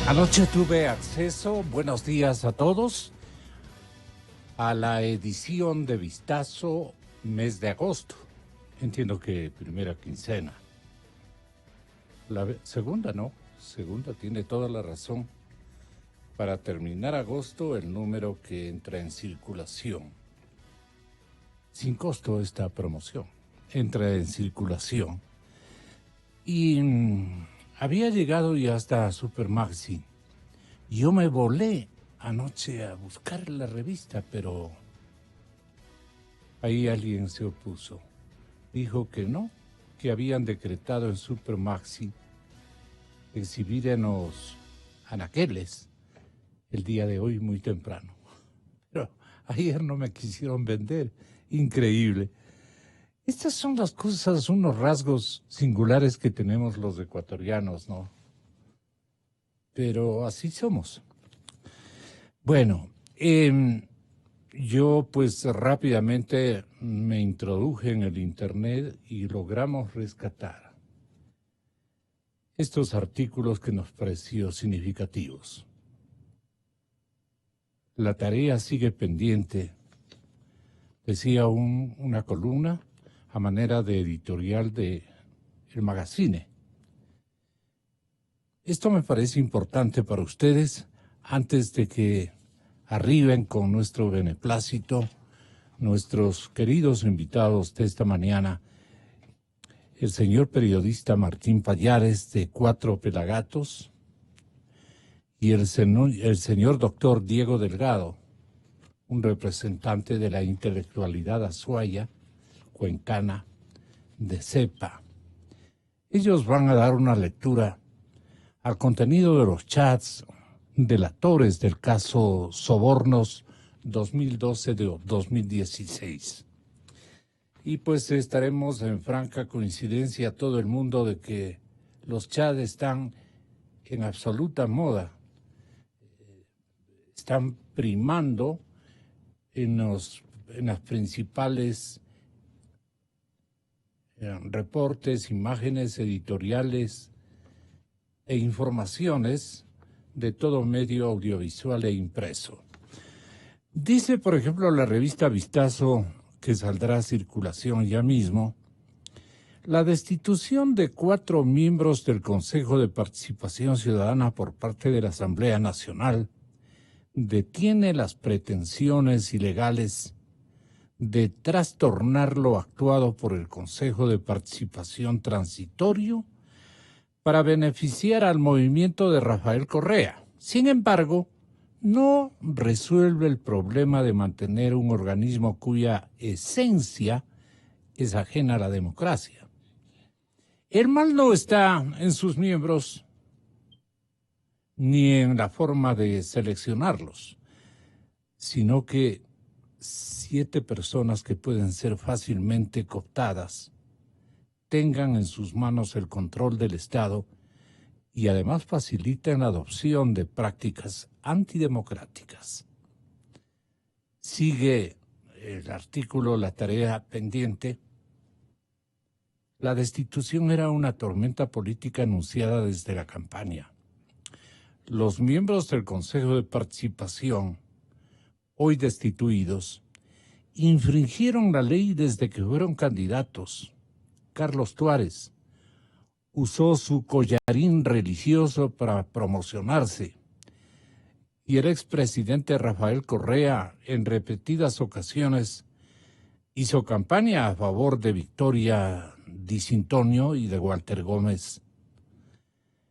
Anoche tuve acceso, buenos días a todos, a la edición de Vistazo mes de agosto. Entiendo que primera quincena. Segunda, ¿no? Segunda tiene toda la razón. Para terminar agosto, el número que entra en circulación. Sin costo esta promoción. Entra en circulación. Y había llegado ya hasta Supermaxi. Yo me volé anoche a buscar la revista, pero ahí alguien se opuso. Dijo que no, que habían decretado en Supermaxi exhibir en los anaqueles el día de hoy muy temprano. Pero ayer no me quisieron vender. Increíble. Estas son las cosas, unos rasgos singulares que tenemos los ecuatorianos, ¿no? Pero así somos. Bueno, yo pues rápidamente me introduje en el internet y logramos rescatar estos artículos que nos pareció significativos. La tarea sigue pendiente, decía una columna a manera de editorial de El Magazine. Esto me parece importante para ustedes antes de que arriben con nuestro beneplácito nuestros queridos invitados de esta mañana, el señor periodista Martín Pallares de Cuatro Pelagatos y el señor doctor Diego Delgado, un representante de la intelectualidad azuaya, cuencana, de cepa. Ellos van a dar una lectura al contenido de los chats delatores del caso Sobornos 2012-2016. Y pues estaremos en franca coincidencia todo el mundo de que los chats están en absoluta moda. Están primando en las principales reportes, imágenes, editoriales e informaciones de todo medio audiovisual e impreso. Dice, por ejemplo, la revista Vistazo, que saldrá a circulación ya mismo, la destitución de 4 miembros del Consejo de Participación Ciudadana por parte de la Asamblea Nacional detiene las pretensiones ilegales de trastornar lo actuado por el Consejo de Participación Transitorio para beneficiar al movimiento de Rafael Correa. Sin embargo, no resuelve el problema de mantener un organismo cuya esencia es ajena a la democracia. El mal no está en sus miembros ni en la forma de seleccionarlos, sino que 7 personas que pueden ser fácilmente cooptadas tengan en sus manos el control del Estado y además faciliten la adopción de prácticas antidemocráticas. Sigue el artículo La tarea pendiente. La destitución era una tormenta política anunciada desde la campaña. Los miembros del Consejo de Participación, hoy destituidos, infringieron la ley desde que fueron candidatos. Carlos Tuárez usó su collarín religioso para promocionarse y el expresidente Rafael Correa en repetidas ocasiones hizo campaña a favor de Victoria Di Cintonio y de Walter Gómez.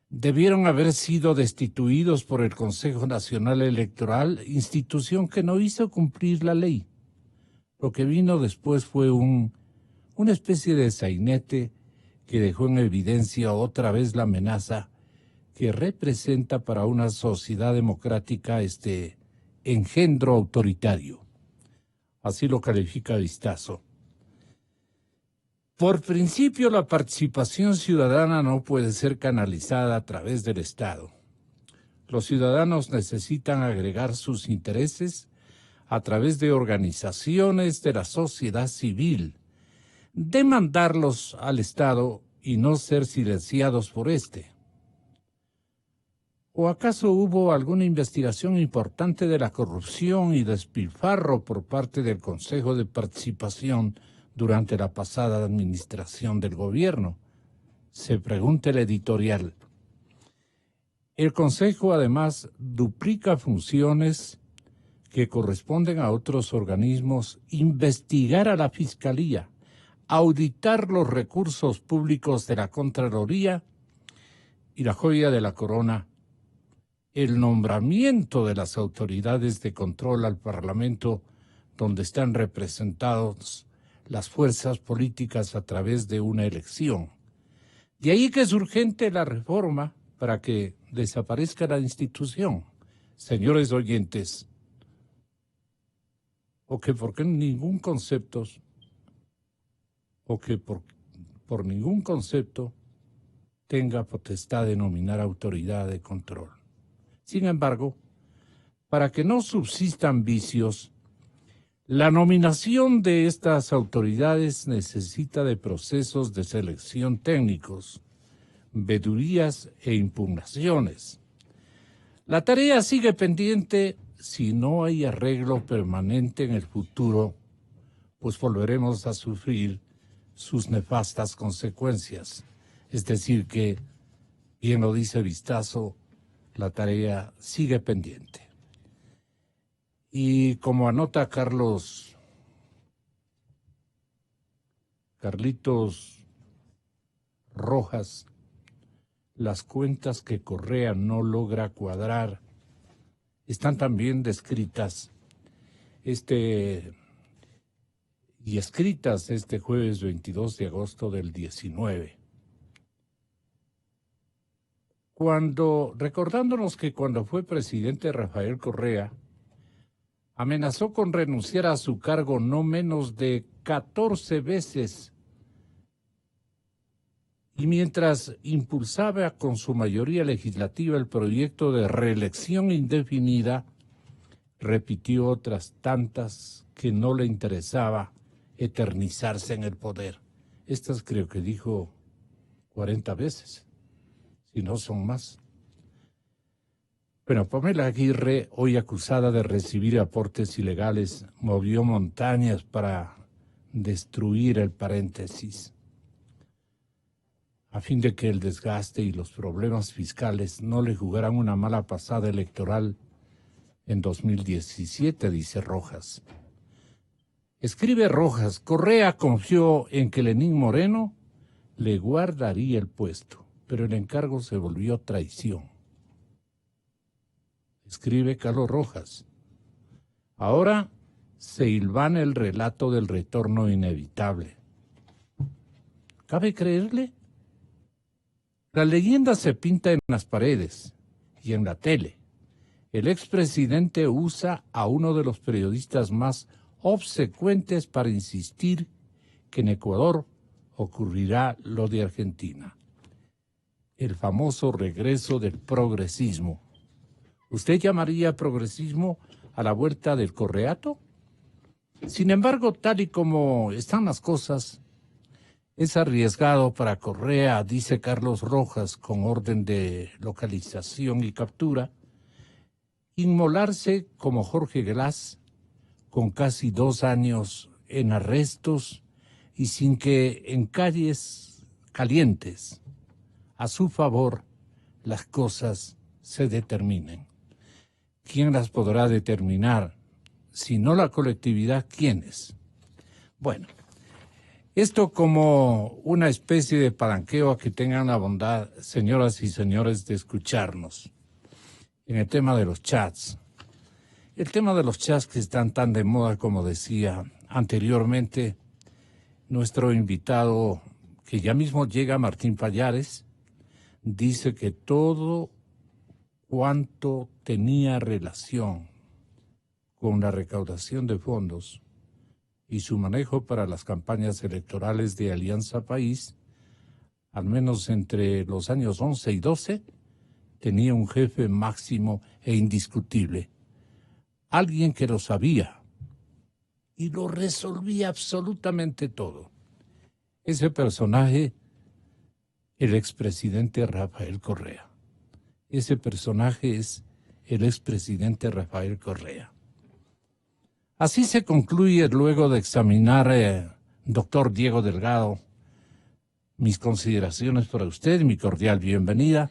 Debieron haber sido destituidos por el Consejo Nacional Electoral, institución que no hizo cumplir la ley. Lo que vino después fue una especie de sainete que dejó en evidencia otra vez la amenaza que representa para una sociedad democrática este engendro autoritario. Así lo califica Vistazo. Por principio, la participación ciudadana no puede ser canalizada a través del Estado. Los ciudadanos necesitan agregar sus intereses a través de organizaciones de la sociedad civil, demandarlos al Estado y no ser silenciados por éste. ¿O acaso hubo alguna investigación importante de la corrupción y despilfarro por parte del Consejo de Participación durante la pasada administración del gobierno? Se pregunta el editorial. El Consejo además duplica funciones que corresponden a otros organismos, investigar a la Fiscalía, auditar los recursos públicos de la Contraloría y la joya de la corona, el nombramiento de las autoridades de control al Parlamento, donde están representados las fuerzas políticas a través de una elección. De ahí que es urgente la reforma para que desaparezca la institución. Señores oyentes, o que por ningún concepto tenga potestad de nominar autoridad de control. Sin embargo, para que no subsistan vicios, la nominación de estas autoridades necesita de procesos de selección técnicos, vedurías e impugnaciones. La tarea sigue pendiente si no hay arreglo permanente en el futuro, pues volveremos a sufrir sus nefastas consecuencias. Es decir que, bien lo dice Vistazo, la tarea sigue pendiente. Y como anota Carlitos Rojas, las cuentas que Correa no logra cuadrar están también descritas y escritas este jueves 22 de agosto del 19. Recordándonos que cuando fue presidente Rafael Correa, amenazó con renunciar a su cargo no menos de 14 veces, y mientras impulsaba con su mayoría legislativa el proyecto de reelección indefinida, repitió otras tantas que no le interesaba eternizarse en el poder. Estas creo que dijo 40 veces, si no son más. Bueno, Pamela Aguirre, hoy acusada de recibir aportes ilegales, movió montañas para destruir el paréntesis, a fin de que el desgaste y los problemas fiscales no le jugaran una mala pasada electoral en 2017, dice Rojas. Escribe Rojas, Correa confió en que Lenín Moreno le guardaría el puesto, pero el encargo se volvió traición. Escribe Carlos Rojas. Ahora se hilvana el relato del retorno inevitable. ¿Cabe creerle? La leyenda se pinta en las paredes y en la tele. El expresidente usa a uno de los periodistas más obsecuentes para insistir que en Ecuador ocurrirá lo de Argentina. El famoso regreso del progresismo. ¿Usted llamaría progresismo a la vuelta del correato? Sin embargo, tal y como están las cosas, es arriesgado para Correa, dice Carlos Rojas, con orden de localización y captura, inmolarse como Jorge Glass, con casi 2 años en arrestos y sin que en calles calientes a su favor las cosas se determinen. ¿Quién las podrá determinar? Si no la colectividad, ¿quiénes? Bueno, esto como una especie de palanqueo a que tengan la bondad, señoras y señores, de escucharnos en el tema de los chats. El tema de los chats que están tan de moda, como decía anteriormente nuestro invitado, que ya mismo llega, Martín Pallares, dice que todo cuanto tenía relación con la recaudación de fondos y su manejo para las campañas electorales de Alianza País, al menos entre los años 11 y 12, tenía un jefe máximo e indiscutible, alguien que lo sabía y lo resolvía absolutamente todo. Ese personaje, el expresidente Rafael Correa. Ese personaje es el expresidente Rafael Correa. Así se concluye, luego de examinar, doctor Diego Delgado, mis consideraciones para usted y mi cordial bienvenida.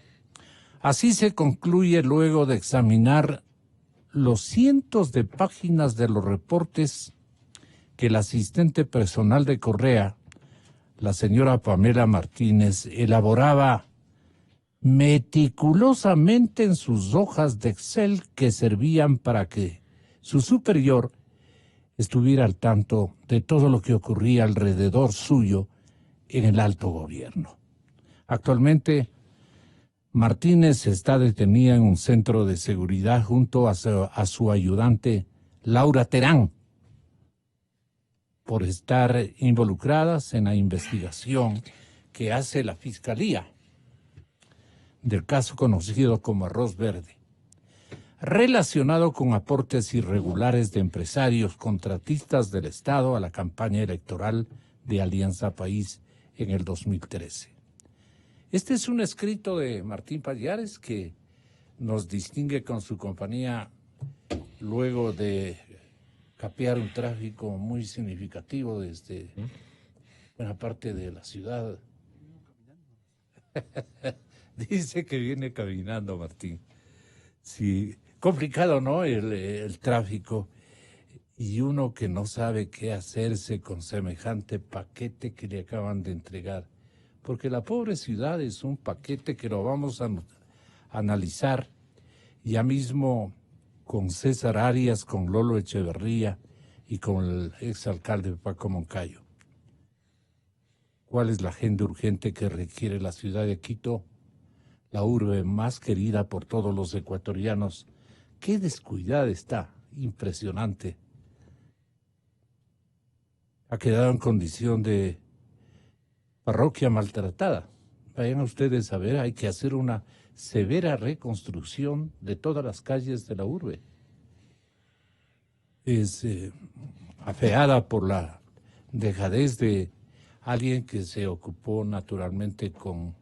Así se concluye, luego de examinar los cientos de páginas de los reportes que el asistente personal de Correa, la señora Pamela Martínez, elaboraba meticulosamente en sus hojas de Excel que servían para que su superior estuviera al tanto de todo lo que ocurría alrededor suyo en el alto gobierno. Actualmente, Martínez está detenida en un centro de seguridad junto a su ayudante Laura Terán por estar involucradas en la investigación que hace la Fiscalía del caso conocido como Arroz Verde, relacionado con aportes irregulares de empresarios contratistas del Estado a la campaña electoral de Alianza País en el 2013. Este es un escrito de Martín Pallares que nos distingue con su compañía luego de capear un tráfico muy significativo desde buena parte de la ciudad. Dice que viene caminando, Martín. Sí, complicado, ¿no? El tráfico. Y uno que no sabe qué hacerse con semejante paquete que le acaban de entregar. Porque la pobre ciudad es un paquete que lo vamos a analizar ya mismo con César Arias, con Lolo Echeverría y con el exalcalde Paco Moncayo. ¿Cuál es la agenda urgente que requiere la ciudad de Quito, la urbe más querida por todos los ecuatorianos? Qué descuidada está, impresionante. Ha quedado en condición de parroquia maltratada. Vayan ustedes a ver, hay que hacer una severa reconstrucción de todas las calles de la urbe. Es afeada por la dejadez de alguien que se ocupó naturalmente con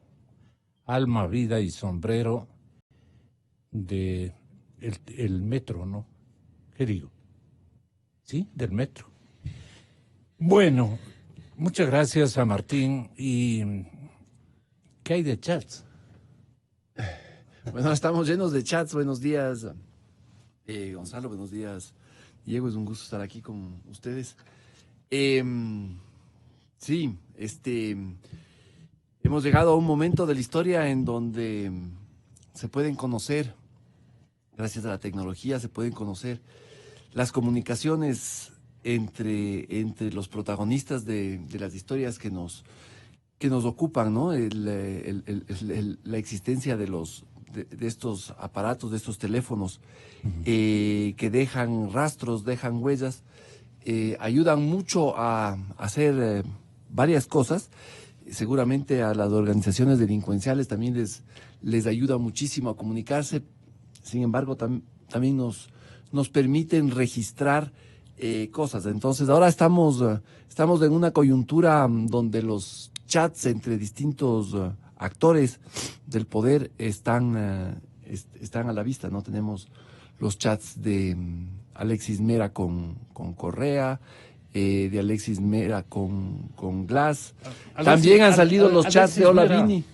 alma, vida y sombrero de el metro, ¿no? ¿Qué digo? Sí, del metro. Bueno, muchas gracias a Martín. ¿Y qué hay de chats? Bueno, estamos llenos de chats. Buenos días, Gonzalo. Buenos días, Diego. Es un gusto estar aquí con ustedes. Sí, hemos llegado a un momento de la historia en donde se pueden conocer, gracias a la tecnología, se pueden conocer las comunicaciones entre los protagonistas de las historias que nos ocupan, ¿no? La existencia de estos aparatos, de estos teléfonos, que dejan rastros, dejan huellas, ayudan mucho a hacer varias cosas. Seguramente a las organizaciones delincuenciales también les ayuda muchísimo a comunicarse. Sin embargo, también nos permiten registrar cosas. Entonces, ahora estamos en una coyuntura donde los chats entre distintos actores del poder están a la vista, ¿no? Tenemos los chats de Alexis Mera con Correa, de Alexis Mera con Glass. También han salido los chats de Olavini.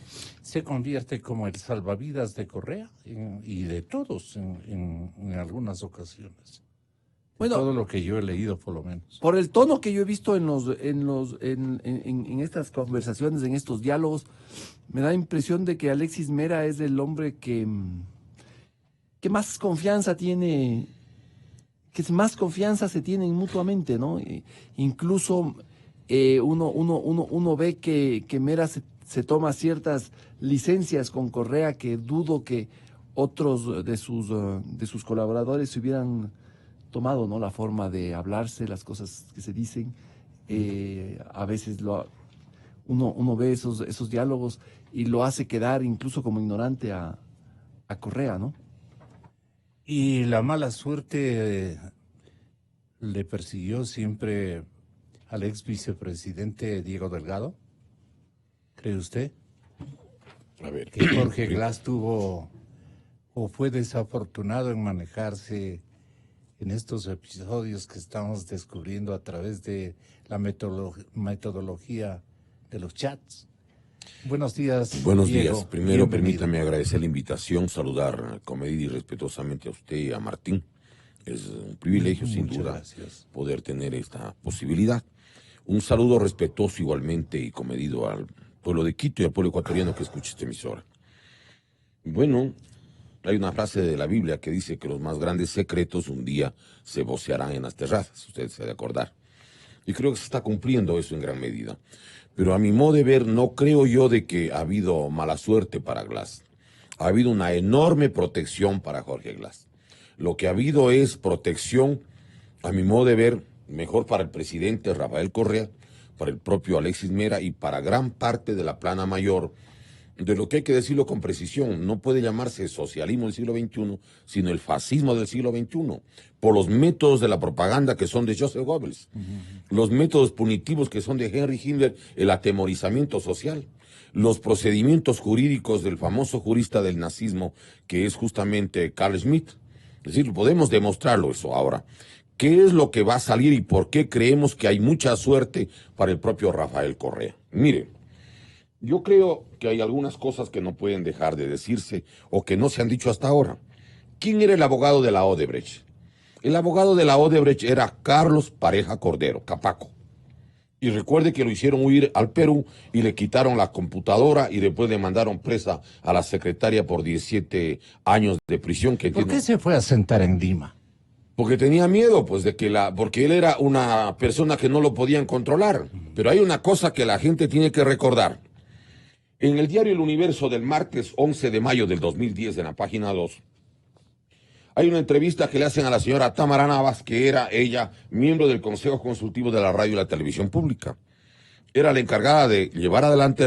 Se convierte como el salvavidas de Correa y de todos en algunas ocasiones. Bueno, todo lo que yo he leído, por lo menos. Por el tono que yo he visto en estas conversaciones, en estos diálogos, me da la impresión de que Alexis Mera es el hombre que más confianza tiene, que más confianza se tienen mutuamente, ¿no? Incluso uno ve que Mera se toma ciertas licencias con Correa que dudo que otros de sus colaboradores se hubieran tomado, ¿no? La forma de hablarse, las cosas que se dicen. A veces uno ve esos diálogos y lo hace quedar incluso como ignorante a Correa, ¿no? Y la mala suerte le persiguió siempre al ex vicepresidente Diego Delgado. ¿Cree usted? A ver. Que Jorge Glass tuvo o fue desafortunado en manejarse en estos episodios que estamos descubriendo a través de la metodología de los chats? Buenos días. Buenos Diego. días. Primero, Bienvenido. permítame agradecer la invitación, saludar comedida y respetuosamente a usted y a Martín. Es un privilegio, sin Muchas duda, gracias. poder tener esta posibilidad. Un saludo respetuoso igualmente y comedido al pueblo de Quito y al pueblo ecuatoriano que escucha esta emisora. Bueno, hay una frase de la Biblia que dice que los más grandes secretos un día se vocearán en las terrazas, ustedes se ha de acordar. Y creo que se está cumpliendo eso en gran medida. Pero a mi modo de ver, no creo yo de que ha habido mala suerte para Glass. Ha habido una enorme protección para Jorge Glass. Lo que ha habido es protección, a mi modo de ver, mejor para el presidente Rafael Correa, para el propio Alexis Mera y para gran parte de la plana mayor, de lo que hay que decirlo con precisión. No puede llamarse socialismo del siglo XXI, sino el fascismo del siglo XXI, por los métodos de la propaganda que son de Joseph Goebbels, los métodos punitivos que son de Henry Himmler, el atemorizamiento social, los procedimientos jurídicos del famoso jurista del nazismo, que es justamente Carl Schmitt. Es decir, podemos demostrarlo eso ahora. ¿Qué es lo que va a salir y por qué creemos que hay mucha suerte para el propio Rafael Correa? Mire, yo creo que hay algunas cosas que no pueden dejar de decirse o que no se han dicho hasta ahora. ¿Quién era el abogado de la Odebrecht? El abogado de la Odebrecht era Carlos Pareja Cordero, Capaco. Y recuerde que lo hicieron huir al Perú y le quitaron la computadora y después le mandaron presa a la secretaria por 17 años de prisión. ¿Por qué se fue a sentar en Lima? Porque tenía miedo, pues, porque él era una persona que no lo podían controlar. Pero hay una cosa que la gente tiene que recordar. En el diario El Universo del martes 11 de mayo del 2010, en la página 2, hay una entrevista que le hacen a la señora Tamara Navas, que era ella miembro del Consejo Consultivo de la Radio y la Televisión Pública. Era la encargada de llevar adelante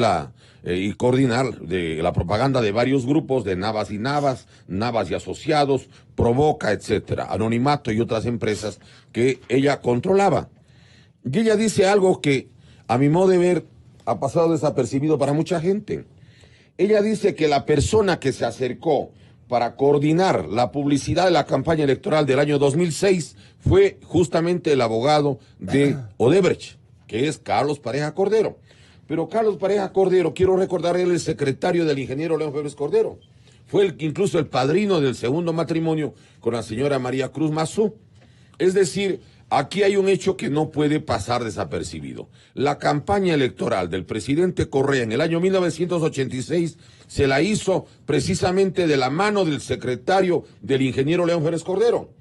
y coordinar de la propaganda de varios grupos, de Navas y Navas, Navas y Asociados, Provoca, etcétera, Anonimato y otras empresas que ella controlaba. Y ella dice algo que, a mi modo de ver, ha pasado desapercibido para mucha gente. Ella dice que la persona que se acercó para coordinar la publicidad de la campaña electoral del año 2006 fue justamente el abogado de Odebrecht, que es Carlos Pareja Cordero. Pero Carlos Pareja Cordero, quiero recordar, él es el secretario del ingeniero León Febres Cordero. Fue incluso el padrino del segundo matrimonio con la señora María Cruz Mazú. Es decir, aquí hay un hecho que no puede pasar desapercibido. La campaña electoral del presidente Correa en el año 1986 se la hizo precisamente de la mano del secretario del ingeniero León Febres Cordero.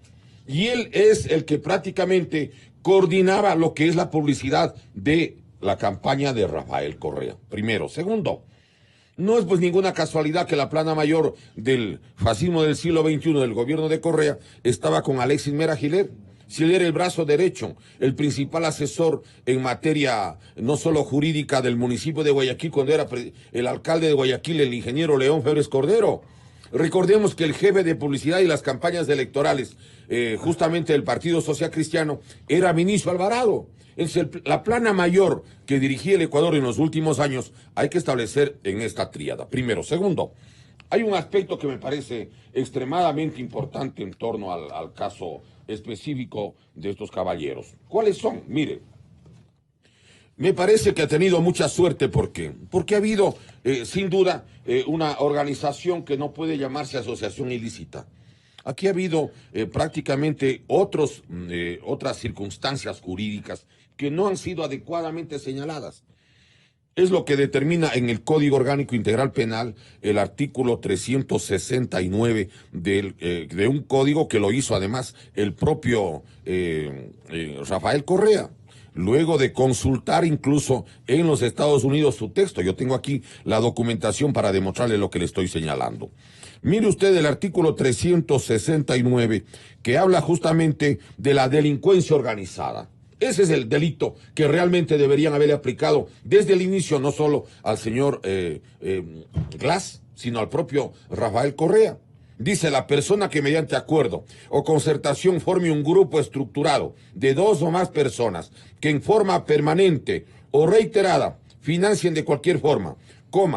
Y él es el que prácticamente coordinaba lo que es la publicidad de la campaña de Rafael Correa. Primero. Segundo, no es pues ninguna casualidad que la plana mayor del fascismo del siglo XXI del gobierno de Correa estaba con Alexis Mera Giler. Si él era el brazo derecho, el principal asesor en materia no solo jurídica del municipio de Guayaquil, cuando era el alcalde de Guayaquil, el ingeniero León Febres Cordero. Recordemos que el jefe de publicidad y las campañas electorales, justamente del Partido Social Cristiano, era Vinicio Alvarado. La plana mayor que dirigía el Ecuador en los últimos años hay que establecer en esta tríada. Primero. Segundo, hay un aspecto que me parece extremadamente importante en torno al caso específico de estos caballeros. ¿Cuáles son? Mire, me parece que ha tenido mucha suerte. ¿Por qué? Porque ha habido, sin duda, una organización que no puede llamarse asociación ilícita. Aquí ha habido prácticamente otras circunstancias jurídicas que no han sido adecuadamente señaladas. Es lo que determina en el Código Orgánico Integral Penal el artículo 369 de un código que lo hizo además el propio Rafael Correa. Luego de consultar incluso en los Estados Unidos su texto. Yo tengo aquí la documentación para demostrarle lo que le estoy señalando. Mire usted el artículo 369 que habla justamente de la delincuencia organizada. Ese es el delito que realmente deberían haberle aplicado desde el inicio, no solo al señor Glass, sino al propio Rafael Correa. Dice: la persona que mediante acuerdo o concertación forme un grupo estructurado de 2 o más personas que en forma permanente o reiterada financien de cualquier forma,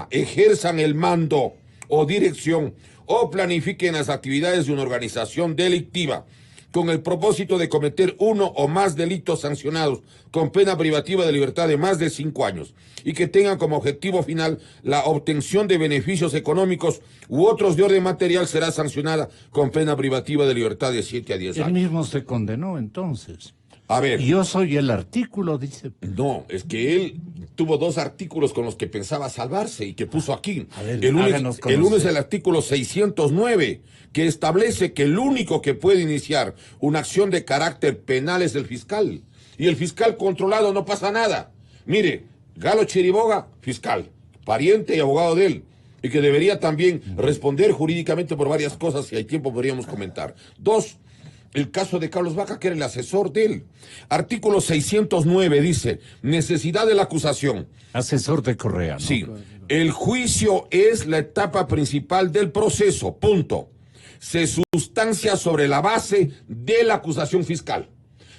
ejerzan el mando o dirección o planifiquen las actividades de una organización delictiva con el propósito de cometer uno o más delitos sancionados con pena privativa de libertad de más de 5 años y que tengan como objetivo final la obtención de beneficios económicos u otros de orden material, será sancionada con pena privativa de libertad de 7 a 10 años. Él mismo se condenó entonces. A ver. Yo soy el artículo, dice. No, es que él tuvo 2 artículos con los que pensaba salvarse y que puso aquí. A ver, el uno es el artículo 609, que establece que el único que puede iniciar una acción de carácter penal es el fiscal. Y el fiscal controlado no pasa nada. Mire, Galo Chiriboga, fiscal, pariente y abogado de él, y que debería también responder jurídicamente por varias cosas, si hay tiempo podríamos comentar. 2, el caso de Carlos Vaca, que era el asesor de él. Artículo 609 dice, necesidad de la acusación. Asesor de Correa, ¿no? Sí, el juicio es la etapa principal del proceso, punto. Se sustancia sobre la base de la acusación fiscal.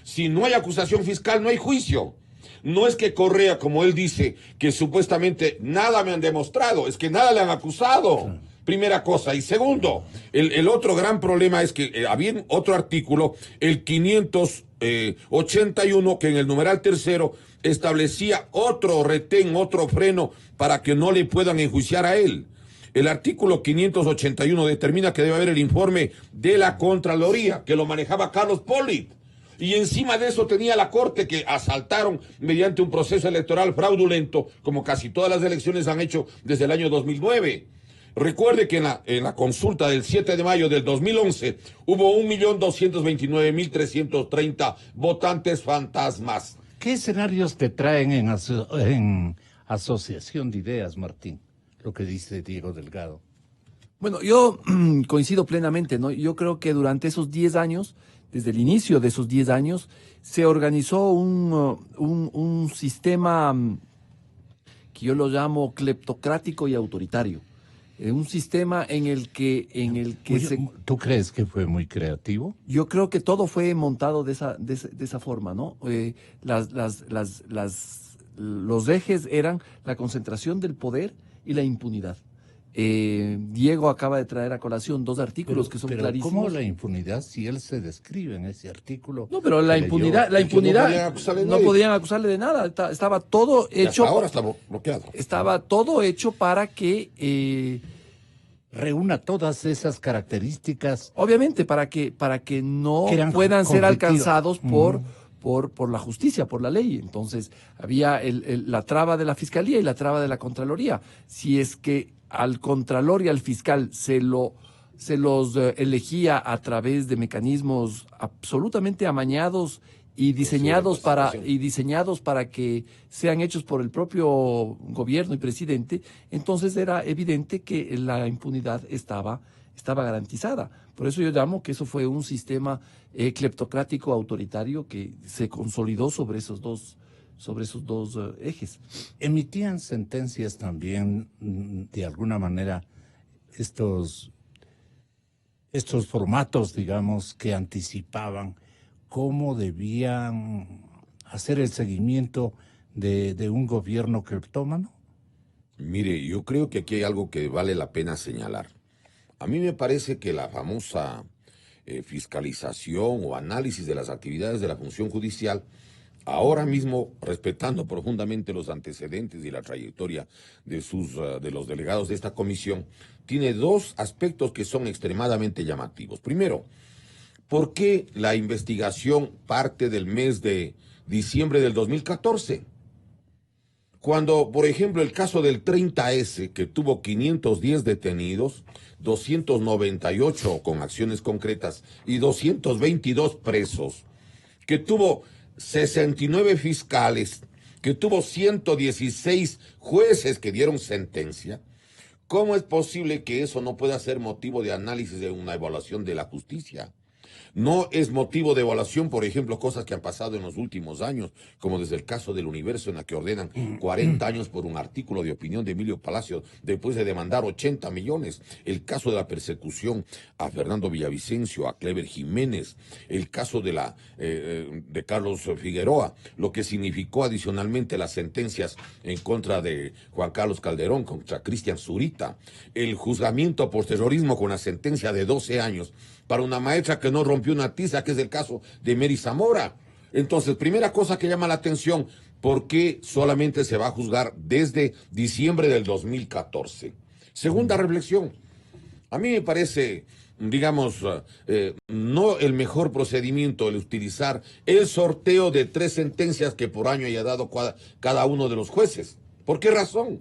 Si no hay acusación fiscal, no hay juicio. No es que Correa, como él dice, que supuestamente nada me han demostrado, es que nada le han acusado. Primera cosa. Y segundo, el otro gran problema es que había otro artículo, el 581, que en el numeral tercero establecía otro retén, otro freno para que no le puedan enjuiciar a él. El artículo 581 determina que debe haber el informe de la Contraloría, que lo manejaba Carlos Polit. Y encima de eso tenía la Corte, que asaltaron mediante un proceso electoral fraudulento, como casi todas las elecciones han hecho desde el año 2009. Recuerde que en la consulta del 7 de mayo del 2011 hubo 1.229.330 votantes fantasmas. ¿Qué escenarios te traen en asociación de ideas, Martín? Lo que dice Diego Delgado. Bueno, yo coincido plenamente, ¿no? Yo creo que durante esos 10 años, desde el inicio de esos 10 años, se organizó un sistema que yo lo llamo cleptocrático y autoritario. Un sistema en el que ¿Tú crees que fue muy creativo? Yo creo que todo fue montado de esa forma, ¿no? Los ejes eran la concentración del poder y la impunidad. Diego acaba de traer a colación 2 artículos que son clarísimos. ¿Cómo la impunidad si él se describe en ese artículo? No, pero la impunidad no podían acusarle de nada. Estaba todo hecho. Ahora está bloqueado. Estaba todo hecho para que reúna todas esas características. Obviamente, para que no puedan ser alcanzados por la justicia, por la ley. Entonces, había la traba de la Fiscalía y la traba de la Contraloría. Si es que al Contralor y al fiscal se los elegía a través de mecanismos absolutamente amañados y diseñados para que sean hechos por el propio gobierno y presidente, entonces era evidente que la impunidad estaba garantizada. Por eso yo llamo que eso fue un sistema cleptocrático autoritario que se consolidó sobre esos dos ejes. Emitían sentencias también, de alguna manera, estos formatos, digamos, que anticipaban cómo debían hacer el seguimiento de un gobierno cleptómano. Mire, yo creo que aquí hay algo que vale la pena señalar. A mí me parece que la famosa fiscalización o análisis de las actividades de la función judicial, ahora mismo, respetando profundamente los antecedentes y la trayectoria de los delegados de esta comisión, tiene 2 aspectos que son extremadamente llamativos. Primero, ¿por qué la investigación parte del mes de diciembre del 2014? Cuando, por ejemplo, el caso del 30S, que tuvo 510 detenidos, 298 con acciones concretas y 222 presos, que tuvo 69 fiscales, que tuvo 116 jueces que dieron sentencia, ¿cómo es posible que eso no pueda ser motivo de análisis de una evaluación de la justicia? No es motivo de evaluación, por ejemplo, cosas que han pasado en los últimos años, como desde el caso del Universo, en la que ordenan 40 años por un artículo de opinión de Emilio Palacio, después de demandar 80 millones. El caso de la persecución a Fernando Villavicencio, a Clever Jiménez, el caso de Carlos Figueroa, lo que significó adicionalmente las sentencias en contra de Juan Carlos Calderón, contra Cristian Zurita, el juzgamiento por terrorismo con la sentencia de 12 años para una maestra que no rompió una tiza, que es el caso de Mary Zamora. Entonces, primera cosa que llama la atención, ¿por qué solamente se va a juzgar desde diciembre del 2014? Segunda reflexión, a mí me parece, digamos, no el mejor procedimiento el utilizar el sorteo de 3 sentencias que por año haya dado cada uno de los jueces. ¿Por qué razón?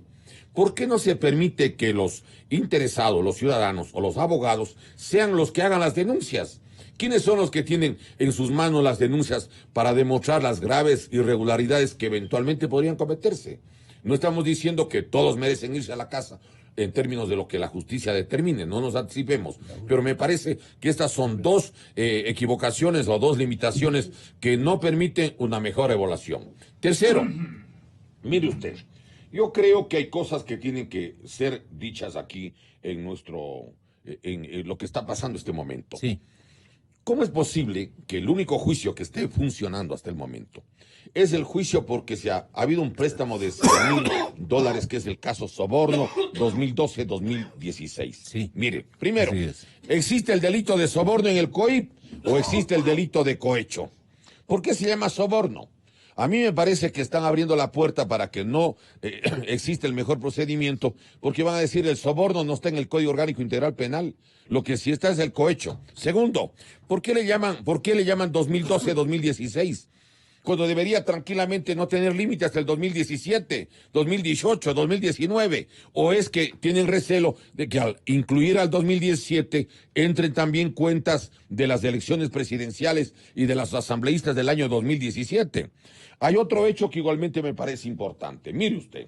¿Por qué no se permite que los interesados, los ciudadanos o los abogados sean los que hagan las denuncias? ¿Quiénes son los que tienen en sus manos las denuncias para demostrar las graves irregularidades que eventualmente podrían cometerse? No estamos diciendo que todos merecen irse a la casa en términos de lo que la justicia determine, no nos anticipemos, pero me parece que estas son 2 equivocaciones o 2 limitaciones que no permiten una mejor evaluación. Tercero, mire usted, yo creo que hay cosas que tienen que ser dichas aquí en en lo que está pasando este momento. Sí. ¿Cómo es posible que el único juicio que esté funcionando hasta el momento es el juicio porque ha habido un préstamo de $100,000, que es el caso Soborno 2012-2016? Sí. Mire, primero, Así es. ¿existe el delito de soborno en el COIP o existe el delito de cohecho? ¿Por qué se llama soborno? A mí me parece que están abriendo la puerta para que no exista el mejor procedimiento, porque van a decir el soborno no está en el Código Orgánico Integral Penal, lo que sí está es el cohecho. Segundo, ¿por qué le llaman 2012-2016? Cuando debería tranquilamente no tener límite hasta el 2017, 2018, 2019, o es que tienen recelo de que al incluir al 2017 entren también cuentas de las elecciones presidenciales y de las asambleístas del año 2017. Hay otro hecho que igualmente me parece importante. Mire usted,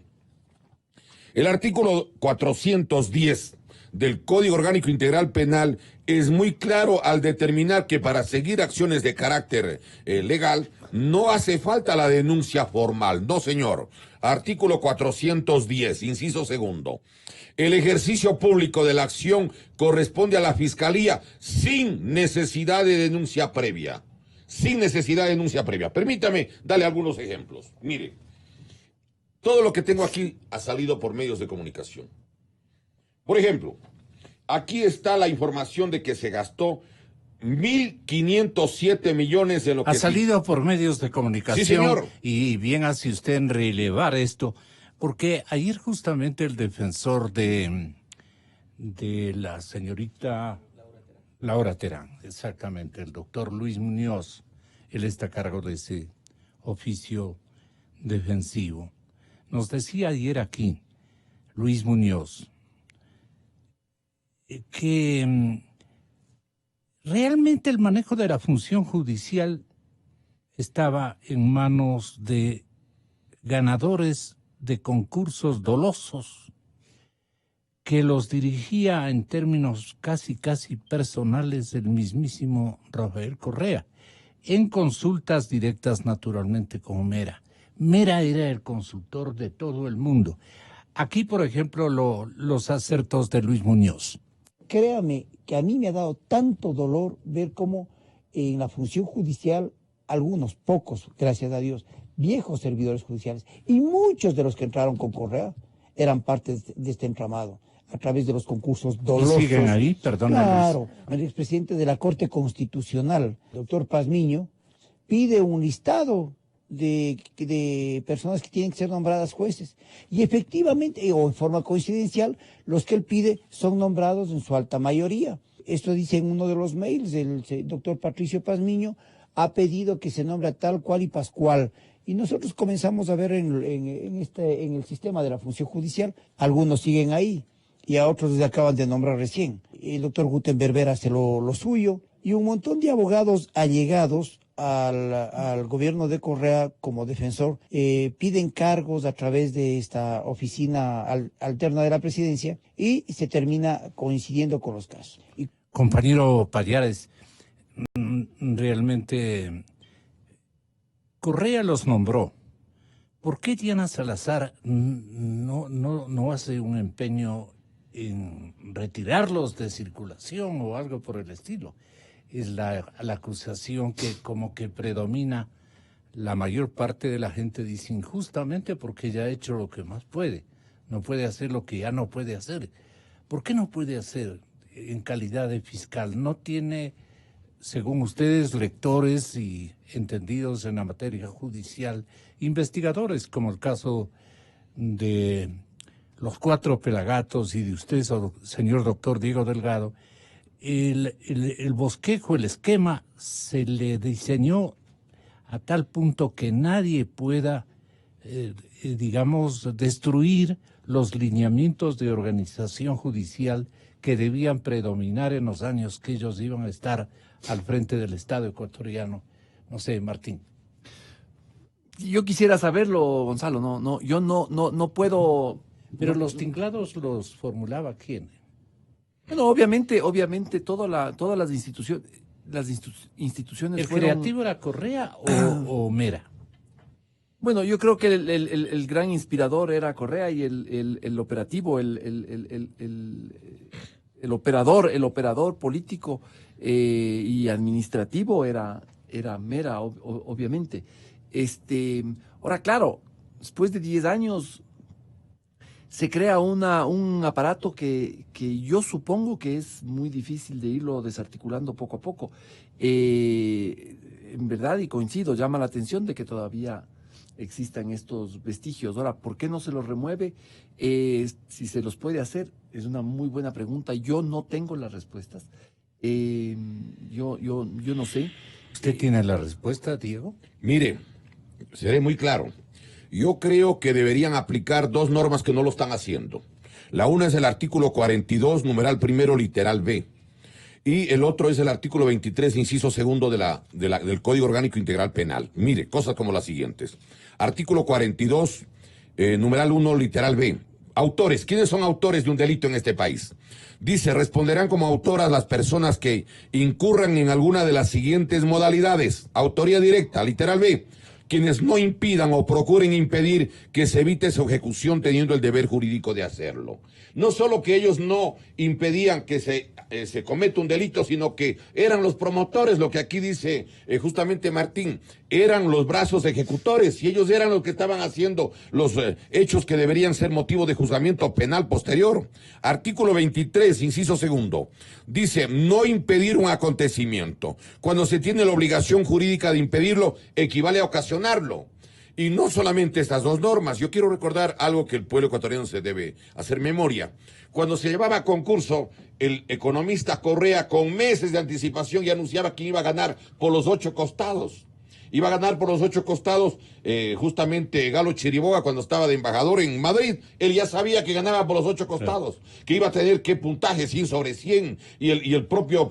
el artículo 410 del Código Orgánico Integral Penal es muy claro al determinar que para seguir acciones de carácter legal no hace falta la denuncia formal. No, señor. Artículo 410, inciso segundo. El ejercicio público de la acción corresponde a la Fiscalía sin necesidad de denuncia previa. Sin necesidad de denuncia previa. Permítame darle algunos ejemplos. Mire, todo lo que tengo aquí ha salido por medios de comunicación. Por ejemplo, aquí está la información de que se gastó 1.507 millones de lo que... Ha salido por medios de comunicación. Sí, señor. Y bien hace usted en relevar esto, porque ayer justamente el defensor de la señorita Laura Terán, exactamente, el doctor Luis Muñoz, él está a cargo de ese oficio defensivo. Nos decía ayer aquí, Luis Muñoz, que realmente el manejo de la función judicial estaba en manos de ganadores de concursos dolosos, que los dirigía en términos casi personales el mismísimo Rafael Correa, en consultas directas naturalmente con Mera. Mera era el consultor de todo el mundo. Aquí, por ejemplo, los acertos de Luis Muñoz. Créame que a mí me ha dado tanto dolor ver cómo en la función judicial, algunos, pocos, gracias a Dios, viejos servidores judiciales, y muchos de los que entraron con Correa eran parte de este entramado, a través de los concursos dolosos. ¿Y siguen ahí? Perdón. Claro, el expresidente de la Corte Constitucional, el doctor Pazmiño, pide un listado de personas que tienen que ser nombradas jueces. Y efectivamente, o en forma coincidencial, los que él pide son nombrados en su alta mayoría. Esto dice en uno de los mails, el doctor Patricio Pazmiño ha pedido que se nombre tal cual y pascual. Y nosotros comenzamos a ver en el sistema de la función judicial, algunos siguen ahí y a otros les acaban de nombrar recién. El doctor Gutenberg hace lo suyo y un montón de abogados allegados al gobierno de Correa como defensor piden cargos a través de esta oficina alterna de la presidencia y se termina coincidiendo con los casos. Compañero Pallares, realmente Correa los nombró. ¿Por qué Diana Salazar no hace un empeño en retirarlos de circulación o algo por el estilo? Es la acusación que como que predomina. La mayor parte de la gente dice injustamente porque ya ha hecho lo que más puede. No puede hacer lo que ya no puede hacer. ¿Por qué no puede hacer en calidad de fiscal? No tiene, según ustedes, lectores y entendidos en la materia judicial, investigadores, como el caso de los 4 Pelagatos y de usted, señor doctor Diego Delgado. El bosquejo, el esquema, se le diseñó a tal punto que nadie pueda, digamos, destruir los lineamientos de organización judicial que debían predominar en los años que ellos iban a estar al frente del Estado ecuatoriano. No sé, Martín. Yo quisiera saberlo, Gonzalo. Yo no puedo. Pero los tinklados los formulaba ¿quién? Bueno, obviamente todas las instituciones. ¿El fueron... creativo era Correa o Mera? Bueno, yo creo que el gran inspirador era Correa y el operativo, el operador político y administrativo era Mera, obviamente. Ahora, claro, después de 10 años se crea un aparato que yo supongo que es muy difícil de irlo desarticulando poco a poco. En verdad, y coincido, llama la atención de que todavía existan estos vestigios. Ahora, ¿por qué no se los remueve? Si se los puede hacer, es una muy buena pregunta. Yo no tengo las respuestas. Yo no sé. ¿Usted tiene la respuesta, Diego? Mire, seré muy claro. Yo creo que deberían aplicar 2 normas que no lo están haciendo. La una es el artículo 42, numeral primero, literal B. Y el otro es el artículo 23, inciso segundo del Código Orgánico Integral Penal. Mire, cosas como las siguientes. Artículo 42, numeral 1, literal B. Autores. ¿Quiénes son autores de un delito en este país? Dice, responderán como autoras las personas que incurran en alguna de las siguientes modalidades. Autoría directa, literal B. Quienes no impidan o procuren impedir que se evite su ejecución teniendo el deber jurídico de hacerlo. No solo que ellos no impedían que se cometa un delito, sino que eran los promotores, lo que aquí dice justamente Martín, eran los brazos ejecutores y ellos eran los que estaban haciendo los hechos que deberían ser motivo de juzgamiento penal posterior. Artículo 23, inciso segundo, dice, no impedir un acontecimiento. Cuando se tiene la obligación jurídica de impedirlo, equivale a ocasionarlo. Y no solamente estas 2 normas, yo quiero recordar algo que el pueblo ecuatoriano se debe hacer memoria. Cuando se llevaba a concurso, el economista Correa con meses de anticipación ya anunciaba que iba a ganar por los 8 costados. Iba a ganar por los 8 costados justamente Galo Chiriboga cuando estaba de embajador en Madrid. Él ya sabía que ganaba por los 8 costados, que iba a tener qué puntaje, 100 sobre 100. Y el propio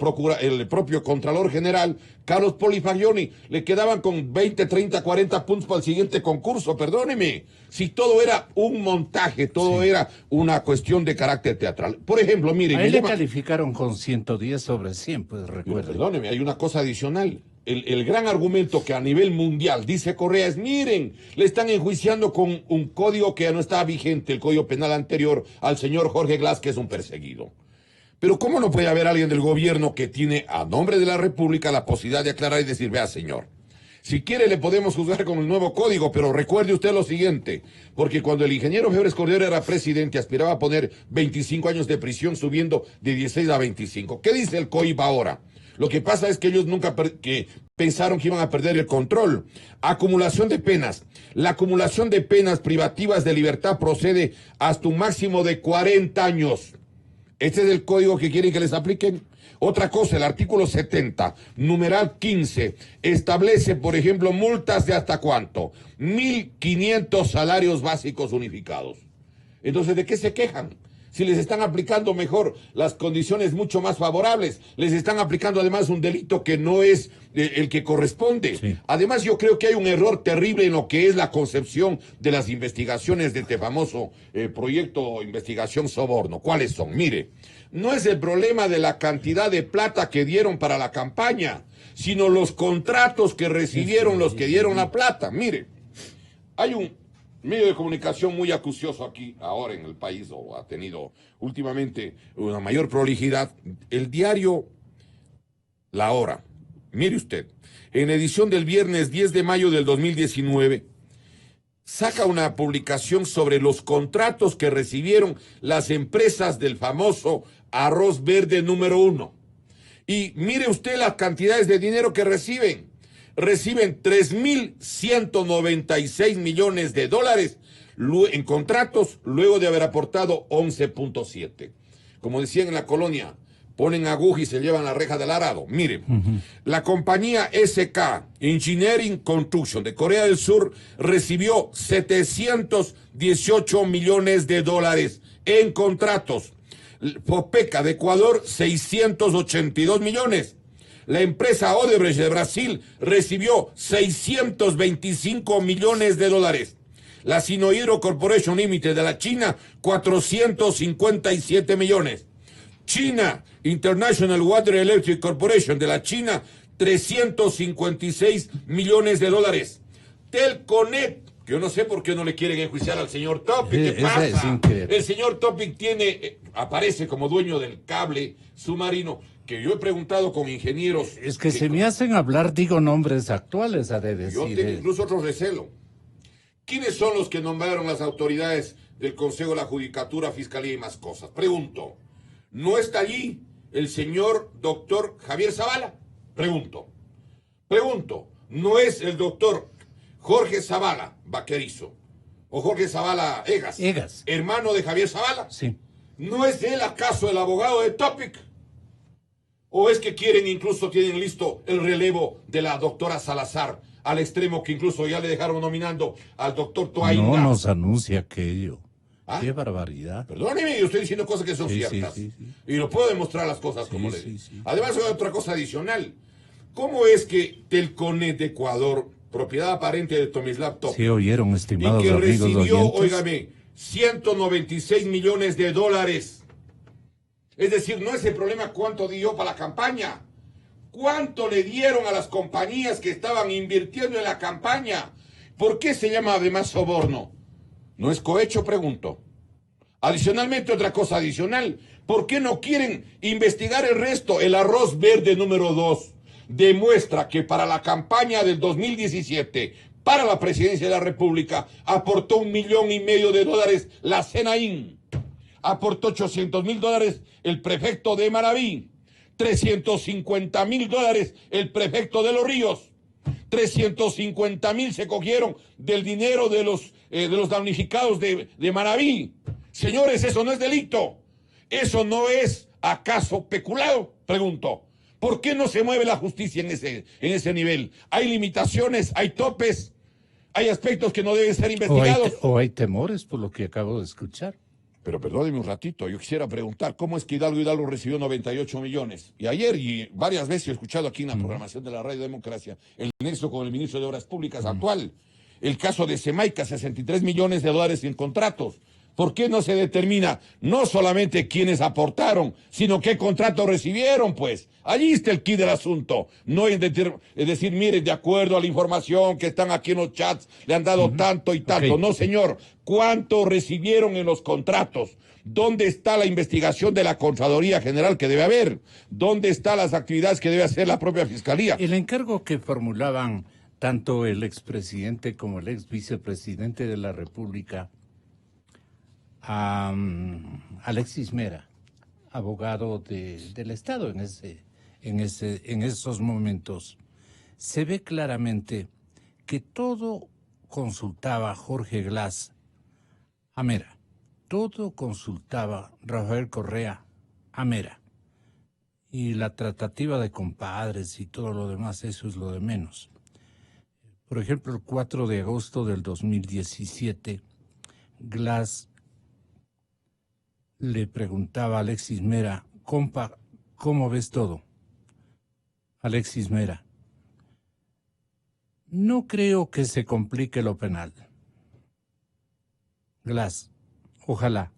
Contralor General, Carlos Polifagioni, le quedaban con 20, 30, 40 puntos para el siguiente concurso. Perdóneme, si todo era un montaje, todo era una cuestión de carácter teatral. Por ejemplo, mire... A él le calificaron con 110 sobre 100, pues recuerden. Perdóneme, hay una cosa adicional. El gran argumento que a nivel mundial dice Correa es, miren, le están enjuiciando con un código que ya no está vigente, el código penal anterior al señor Jorge Glass, que es un perseguido. Pero ¿cómo no puede haber alguien del gobierno que tiene a nombre de la República la posibilidad de aclarar y decir, vea señor, si quiere le podemos juzgar con el nuevo código, pero recuerde usted lo siguiente, porque cuando el ingeniero Febres Cordero era presidente aspiraba a poner 25 años de prisión subiendo de 16 a 25. ¿Qué dice el COIP ahora? Lo que pasa es que ellos nunca pensaron que iban a perder el control. Acumulación de penas. La acumulación de penas privativas de libertad procede hasta un máximo de 40 años. ¿Este es el código que quieren que les apliquen? Otra cosa, el artículo 70, numeral 15, establece, por ejemplo, multas de hasta ¿cuánto? 1.500 salarios básicos unificados. Entonces, ¿de qué se quejan? Si les están aplicando mejor las condiciones mucho más favorables, les están aplicando además un delito que no es el que corresponde. Sí. Además, yo creo que hay un error terrible en lo que es la concepción de las investigaciones de este famoso proyecto Investigación Soborno. ¿Cuáles son? Mire, no es el problema de la cantidad de plata que dieron para la campaña, sino los contratos que recibieron los que dieron la plata. Mire, hay un medio de comunicación muy acucioso aquí, ahora en el país, o ha tenido últimamente una mayor prolijidad, el diario La Hora. Mire usted, en edición del viernes 10 de mayo del 2019, saca una publicación sobre los contratos que recibieron las empresas del famoso Arroz Verde número 1. Y mire usted las cantidades de dinero que reciben. Reciben 3.196 millones de dólares en contratos luego de haber aportado 11.7. Como decían en la colonia, ponen aguja y se llevan la reja del arado. Mire, la compañía SK Engineering Construction de Corea del Sur recibió 718 millones de dólares en contratos. Fopeca de Ecuador, 682 millones. La empresa Odebrecht de Brasil recibió 625 millones de dólares. La Sinohydro Corporation Limited de la China, 457 millones. China International Water Electric Corporation de la China, 356 millones de dólares. Telconet, que yo no sé por qué no le quieren enjuiciar al señor Topic. ¿Qué pasa? El señor Topic aparece como dueño del cable submarino, que yo he preguntado con ingenieros. Es que se me hacen hablar, digo, nombres actuales, ha de decir. Yo tengo incluso otro recelo. ¿Quiénes son los que nombraron las autoridades del Consejo de la Judicatura, Fiscalía y más cosas? Pregunto. ¿No está allí el señor doctor Javier Zavala? Pregunto. ¿No es el doctor Jorge Zavala Vaquerizo o Jorge Zavala Egas, hermano de Javier Zavala? Sí. ¿No es él acaso el abogado de Topic? ¿O es que tienen listo el relevo de la doctora Salazar, al extremo que incluso ya le dejaron nominando al doctor Toainga? No nos anuncia aquello. ¿Ah? Qué barbaridad. Perdóneme, yo estoy diciendo cosas que son ciertas. Sí. Y lo puedo demostrar las cosas como le digo. Además, hay otra cosa adicional. ¿Cómo es que Telconet de Ecuador, propiedad aparente de Tomislav Topic, sí oyeron, estimados amigos recibió, oyentes, óigame, 196 millones de dólares? Es decir, no es el problema cuánto dio para la campaña. ¿Cuánto le dieron a las compañías que estaban invirtiendo en la campaña? ¿Por qué se llama además soborno? ¿No es cohecho? Pregunto. Adicionalmente, otra cosa adicional. ¿Por qué no quieren investigar el resto? El Arroz Verde número 2 demuestra que para la campaña del 2017, para la presidencia de la República, aportó $1,5 millones de dólares la Senaín. Aportó $800,000 el prefecto de Maraví, $350,000 el prefecto de Los Ríos, 350,000 se cogieron del dinero de los damnificados de Maraví. Señores, eso no es delito. ¿Eso no es acaso peculado? Pregunto. ¿Por qué no se mueve la justicia en ese nivel? Hay limitaciones, hay topes, hay aspectos que no deben ser investigados. O hay temores, por lo que acabo de escuchar. Pero perdóneme un ratito, yo quisiera preguntar, ¿cómo es que Hidalgo recibió 98 millones? Y ayer, y varias veces he escuchado aquí en la programación de la Radio Democracia, el nexo con el ministro de Obras Públicas actual, el caso de Semaica, 63 millones de dólares en contratos. ¿Por qué no se determina no solamente quiénes aportaron, sino qué contratos recibieron, pues? Allí está el quid del asunto. No es decir, mire, de acuerdo a la información que están aquí en los chats, le han dado tanto y tanto. No, señor. ¿Cuánto recibieron en los contratos? ¿Dónde está la investigación de la Contraloría General que debe haber? ¿Dónde están las actividades que debe hacer la propia Fiscalía? El encargo que formulaban tanto el expresidente como el ex vicepresidente de la República a Alexis Mera, abogado del Estado en esos momentos, se ve claramente que todo consultaba Jorge Glass a Mera, todo consultaba Rafael Correa a Mera, y la tratativa de compadres y todo lo demás, eso es lo de menos. Por ejemplo, el 4 de agosto del 2017, Glass le preguntaba a Alexis Mera, compa, ¿cómo ves todo? Alexis Mera, no creo que se complique lo penal. Glass, ojalá.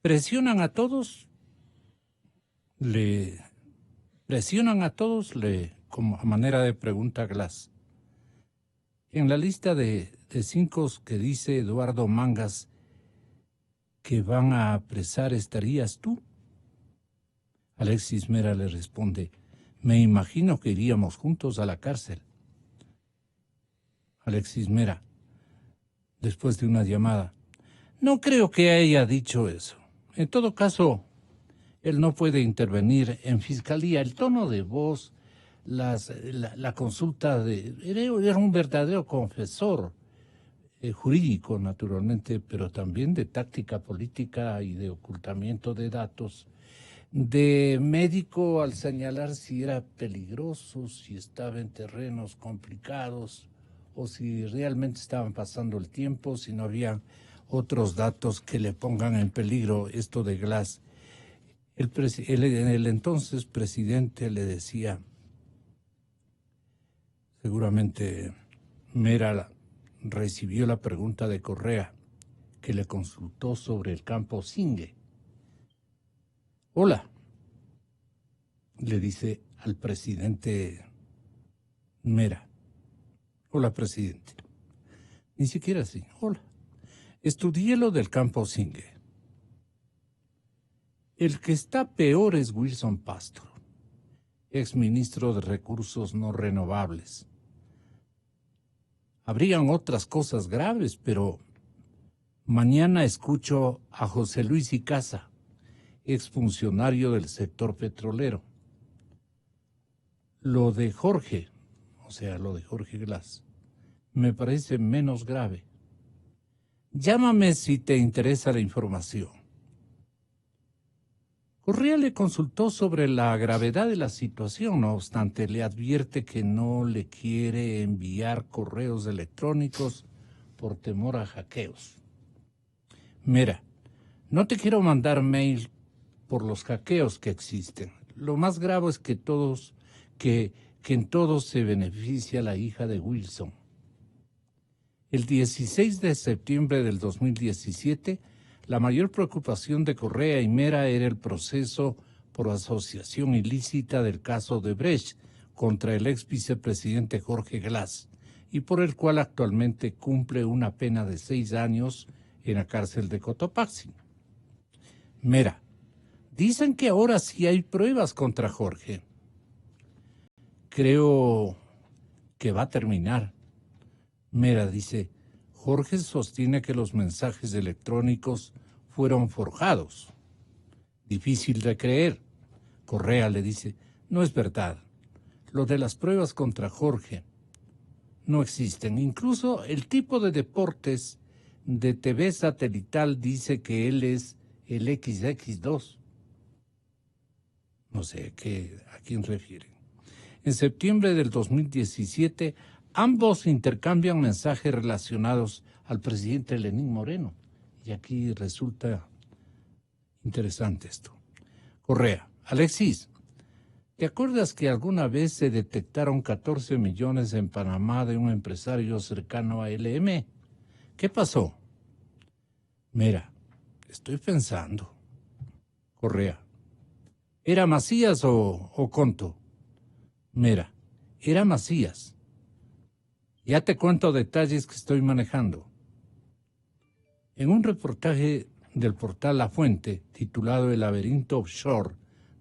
Presionan a todos, como a manera de pregunta Glass. En la lista de 5 que dice Eduardo Mangas que van a apresar, ¿estarías tú? Alexis Mera le responde, me imagino que iríamos juntos a la cárcel. Alexis Mera, después de una llamada, no creo que haya dicho eso. En todo caso, él no puede intervenir en fiscalía. El tono de voz, la consulta era un verdadero confesor jurídico, naturalmente, pero también de táctica política y de ocultamiento de datos, de médico al señalar si era peligroso, si estaba en terrenos complicados o si realmente estaban pasando el tiempo, si no había otros datos que le pongan en peligro esto de Glass. El entonces presidente le decía, seguramente Mera recibió la pregunta de Correa, que le consultó sobre el campo Singue. Hola, le dice al presidente Mera. Hola, presidente. Ni siquiera así. Hola. Estudié lo del campo Singue. El que está peor es Wilson Pastro, exministro de Recursos No Renovables. Habrían otras cosas graves, pero mañana escucho a José Luis Icaza, exfuncionario del sector petrolero. Lo de Jorge, o sea, lo de Jorge Glass, me parece menos grave. Llámame si te interesa la información. Correa le consultó sobre la gravedad de la situación, no obstante, le advierte que no le quiere enviar correos electrónicos por temor a hackeos. Mira, no te quiero mandar mail por los hackeos que existen. Lo más grave es que en todos se beneficia la hija de Wilson. El 16 de septiembre del 2017, la mayor preocupación de Correa y Mera era el proceso por asociación ilícita del caso de Brecht contra el ex vicepresidente Jorge Glass, y por el cual actualmente cumple una pena de 6 años en la cárcel de Cotopaxi. Mera, dicen que ahora sí hay pruebas contra Jorge. Creo que va a terminar. Mera dice, Jorge sostiene que los mensajes electrónicos fueron forjados. Difícil de creer. Correa le dice, no es verdad. Lo de las pruebas contra Jorge no existen. Incluso el tipo de deportes de TV satelital dice que él es el XX2. No sé a quién refiere. En septiembre del 2017, ambos intercambian mensajes relacionados al presidente Lenín Moreno. Y aquí resulta interesante esto. Correa, Alexis, ¿te acuerdas que alguna vez se detectaron 14 millones en Panamá de un empresario cercano a LM? ¿Qué pasó? Mira, estoy pensando. Correa, ¿era Macías o Conto? Mira, era Macías. Ya te cuento detalles que estoy manejando. En un reportaje del portal La Fuente, titulado El laberinto offshore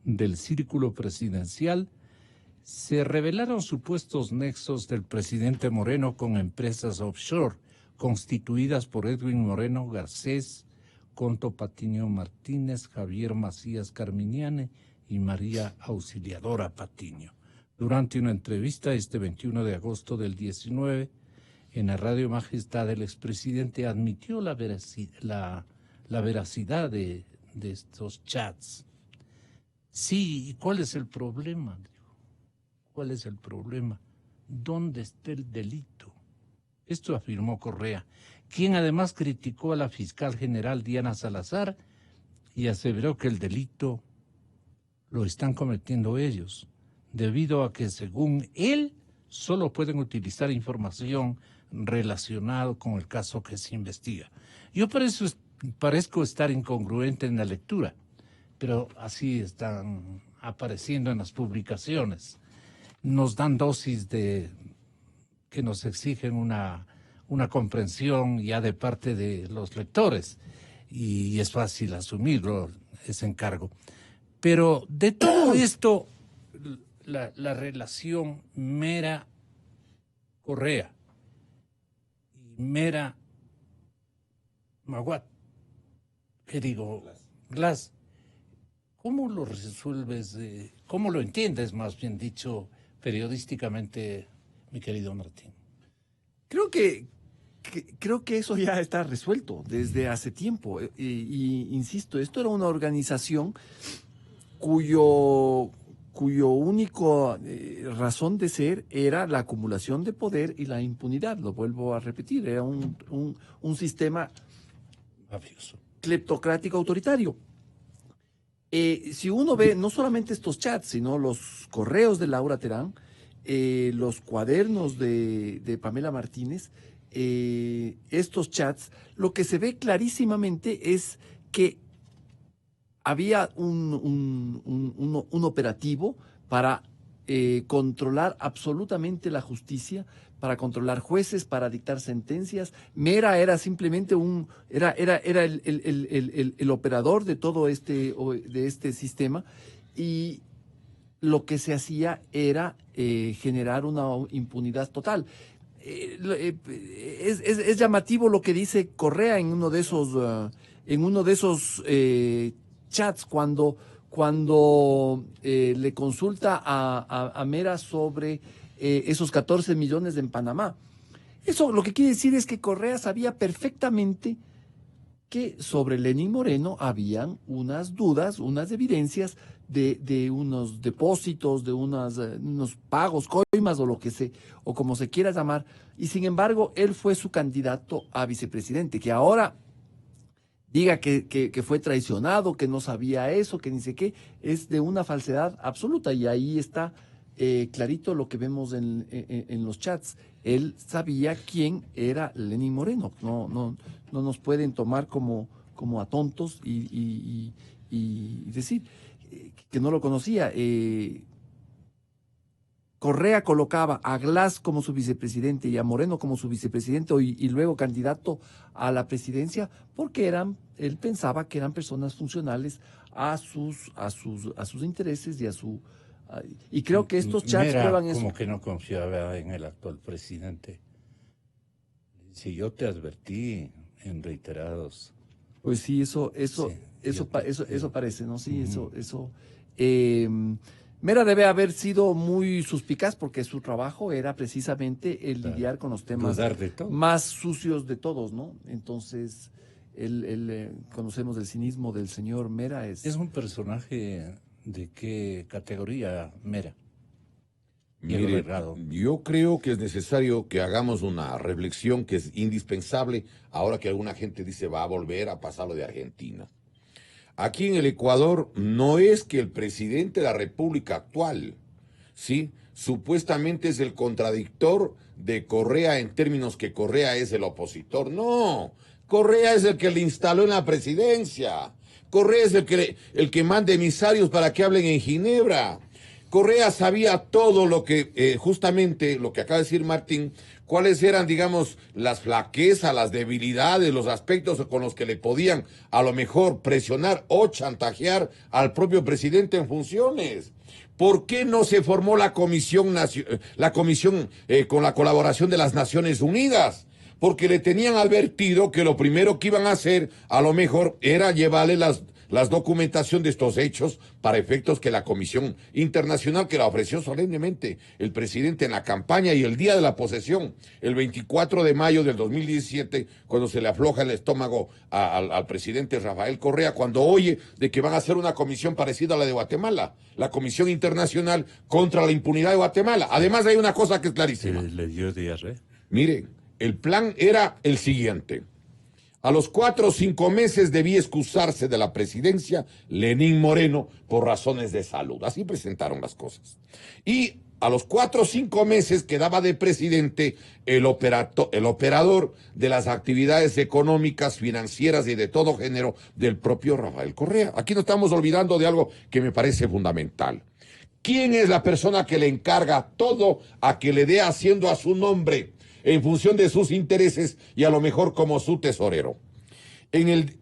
del círculo presidencial, se revelaron supuestos nexos del presidente Moreno con empresas offshore constituidas por Edwin Moreno Garcés, Conto Patiño Martínez, Javier Macías Carminiani y María Auxiliadora Patiño. Durante una entrevista este 21 de agosto del 19, en la Radio Majestad, el expresidente admitió la veracidad de estos chats. Sí, ¿y cuál es el problema? ¿Cuál es el problema? ¿Dónde está el delito? Esto afirmó Correa, quien además criticó a la fiscal general Diana Salazar y aseveró que el delito lo están cometiendo ellos, debido a que, según él, solo pueden utilizar información relacionada con el caso que se investiga. Yo parezco estar incongruente en la lectura, pero así están apareciendo en las publicaciones. Nos dan dosis de que nos exigen una comprensión ya de parte de los lectores, y es fácil asumirlo, ese encargo. Pero de todo esto, la relación Mera Correa y Mera Maguad, Glass, ¿cómo lo resuelves? ¿Cómo lo entiendes, más bien dicho, periodísticamente, mi querido Martín? Creo que eso ya está resuelto desde hace tiempo. Y insisto, esto era una organización cuyo único razón de ser era la acumulación de poder y la impunidad. Lo vuelvo a repetir, era un sistema Mafioso, cleptocrático autoritario. Si uno ve no solamente estos chats, sino los correos de Laura Terán, los cuadernos de Pamela Martínez, estos chats, lo que se ve clarísimamente es que había un operativo para controlar absolutamente la justicia, para controlar jueces, para dictar sentencias. Mera era simplemente era el operador de todo este sistema, y lo que se hacía era generar una impunidad total. Es llamativo lo que dice Correa en uno de esos chats cuando le consulta a Mera sobre esos 14 millones en Panamá. Eso lo que quiere decir es que Correa sabía perfectamente que sobre Lenín Moreno habían unas dudas, unas evidencias de unos depósitos, de unos pagos, coimas o como se quiera llamar, y sin embargo él fue su candidato a vicepresidente, que ahora diga que fue traicionado, que no sabía eso, que ni sé qué, es de una falsedad absoluta, y ahí está clarito lo que vemos en los chats. Él sabía quién era Lenín Moreno. No nos pueden tomar como a tontos y decir que no lo conocía. Correa colocaba a Glass como su vicepresidente y a Moreno como su vicepresidente y luego candidato a la presidencia porque él pensaba que eran personas funcionales a sus intereses y creo que estos chats prueban eso. Como que no confiaba en el actual presidente. Si yo te advertí en reiterados. Pues sí, eso parece, ¿no? Sí, eso. Mera debe haber sido muy suspicaz porque su trabajo era precisamente el lidiar con los temas más sucios de todos, ¿no? Entonces, conocemos el cinismo del señor Mera. Es un personaje. ¿De qué categoría, Mera? Mire, yo creo que es necesario que hagamos una reflexión que es indispensable ahora que alguna gente dice va a volver a pasar lo de Argentina. Aquí en el Ecuador no es que el presidente de la República actual, ¿sí?, supuestamente es el contradictor de Correa en términos que Correa es el opositor. No, Correa es el que le instaló en la presidencia. Correa es el que manda emisarios para que hablen en Ginebra. Correa sabía todo lo que, justamente lo que acaba de decir Martín, cuáles eran, digamos, las flaquezas, las debilidades, los aspectos con los que le podían a lo mejor presionar o chantajear al propio presidente en funciones. ¿Por qué no se formó la comisión con la colaboración de las Naciones Unidas? Porque le tenían advertido que lo primero que iban a hacer, a lo mejor, era llevarle las documentación de estos hechos para efectos que la Comisión Internacional, que la ofreció solemnemente el presidente en la campaña y el día de la posesión, el 24 de mayo del 2017, cuando se le afloja el estómago al presidente Rafael Correa, cuando oye de que van a hacer una comisión parecida a la de Guatemala, la Comisión Internacional contra la Impunidad de Guatemala. Además hay una cosa que es clarísima. ¿Le dio diarrea? Miren, El plan era el siguiente. A los 4 o 5 meses debía excusarse de la presidencia Lenín Moreno por razones de salud. Así presentaron las cosas. Y a los 4 o 5 meses quedaba de presidente el operador de las actividades económicas, financieras y de todo género del propio Rafael Correa. Aquí nos estamos olvidando de algo que me parece fundamental. ¿Quién es la persona que le encarga todo a que le dé haciendo a su nombre en función de sus intereses y a lo mejor como su tesorero?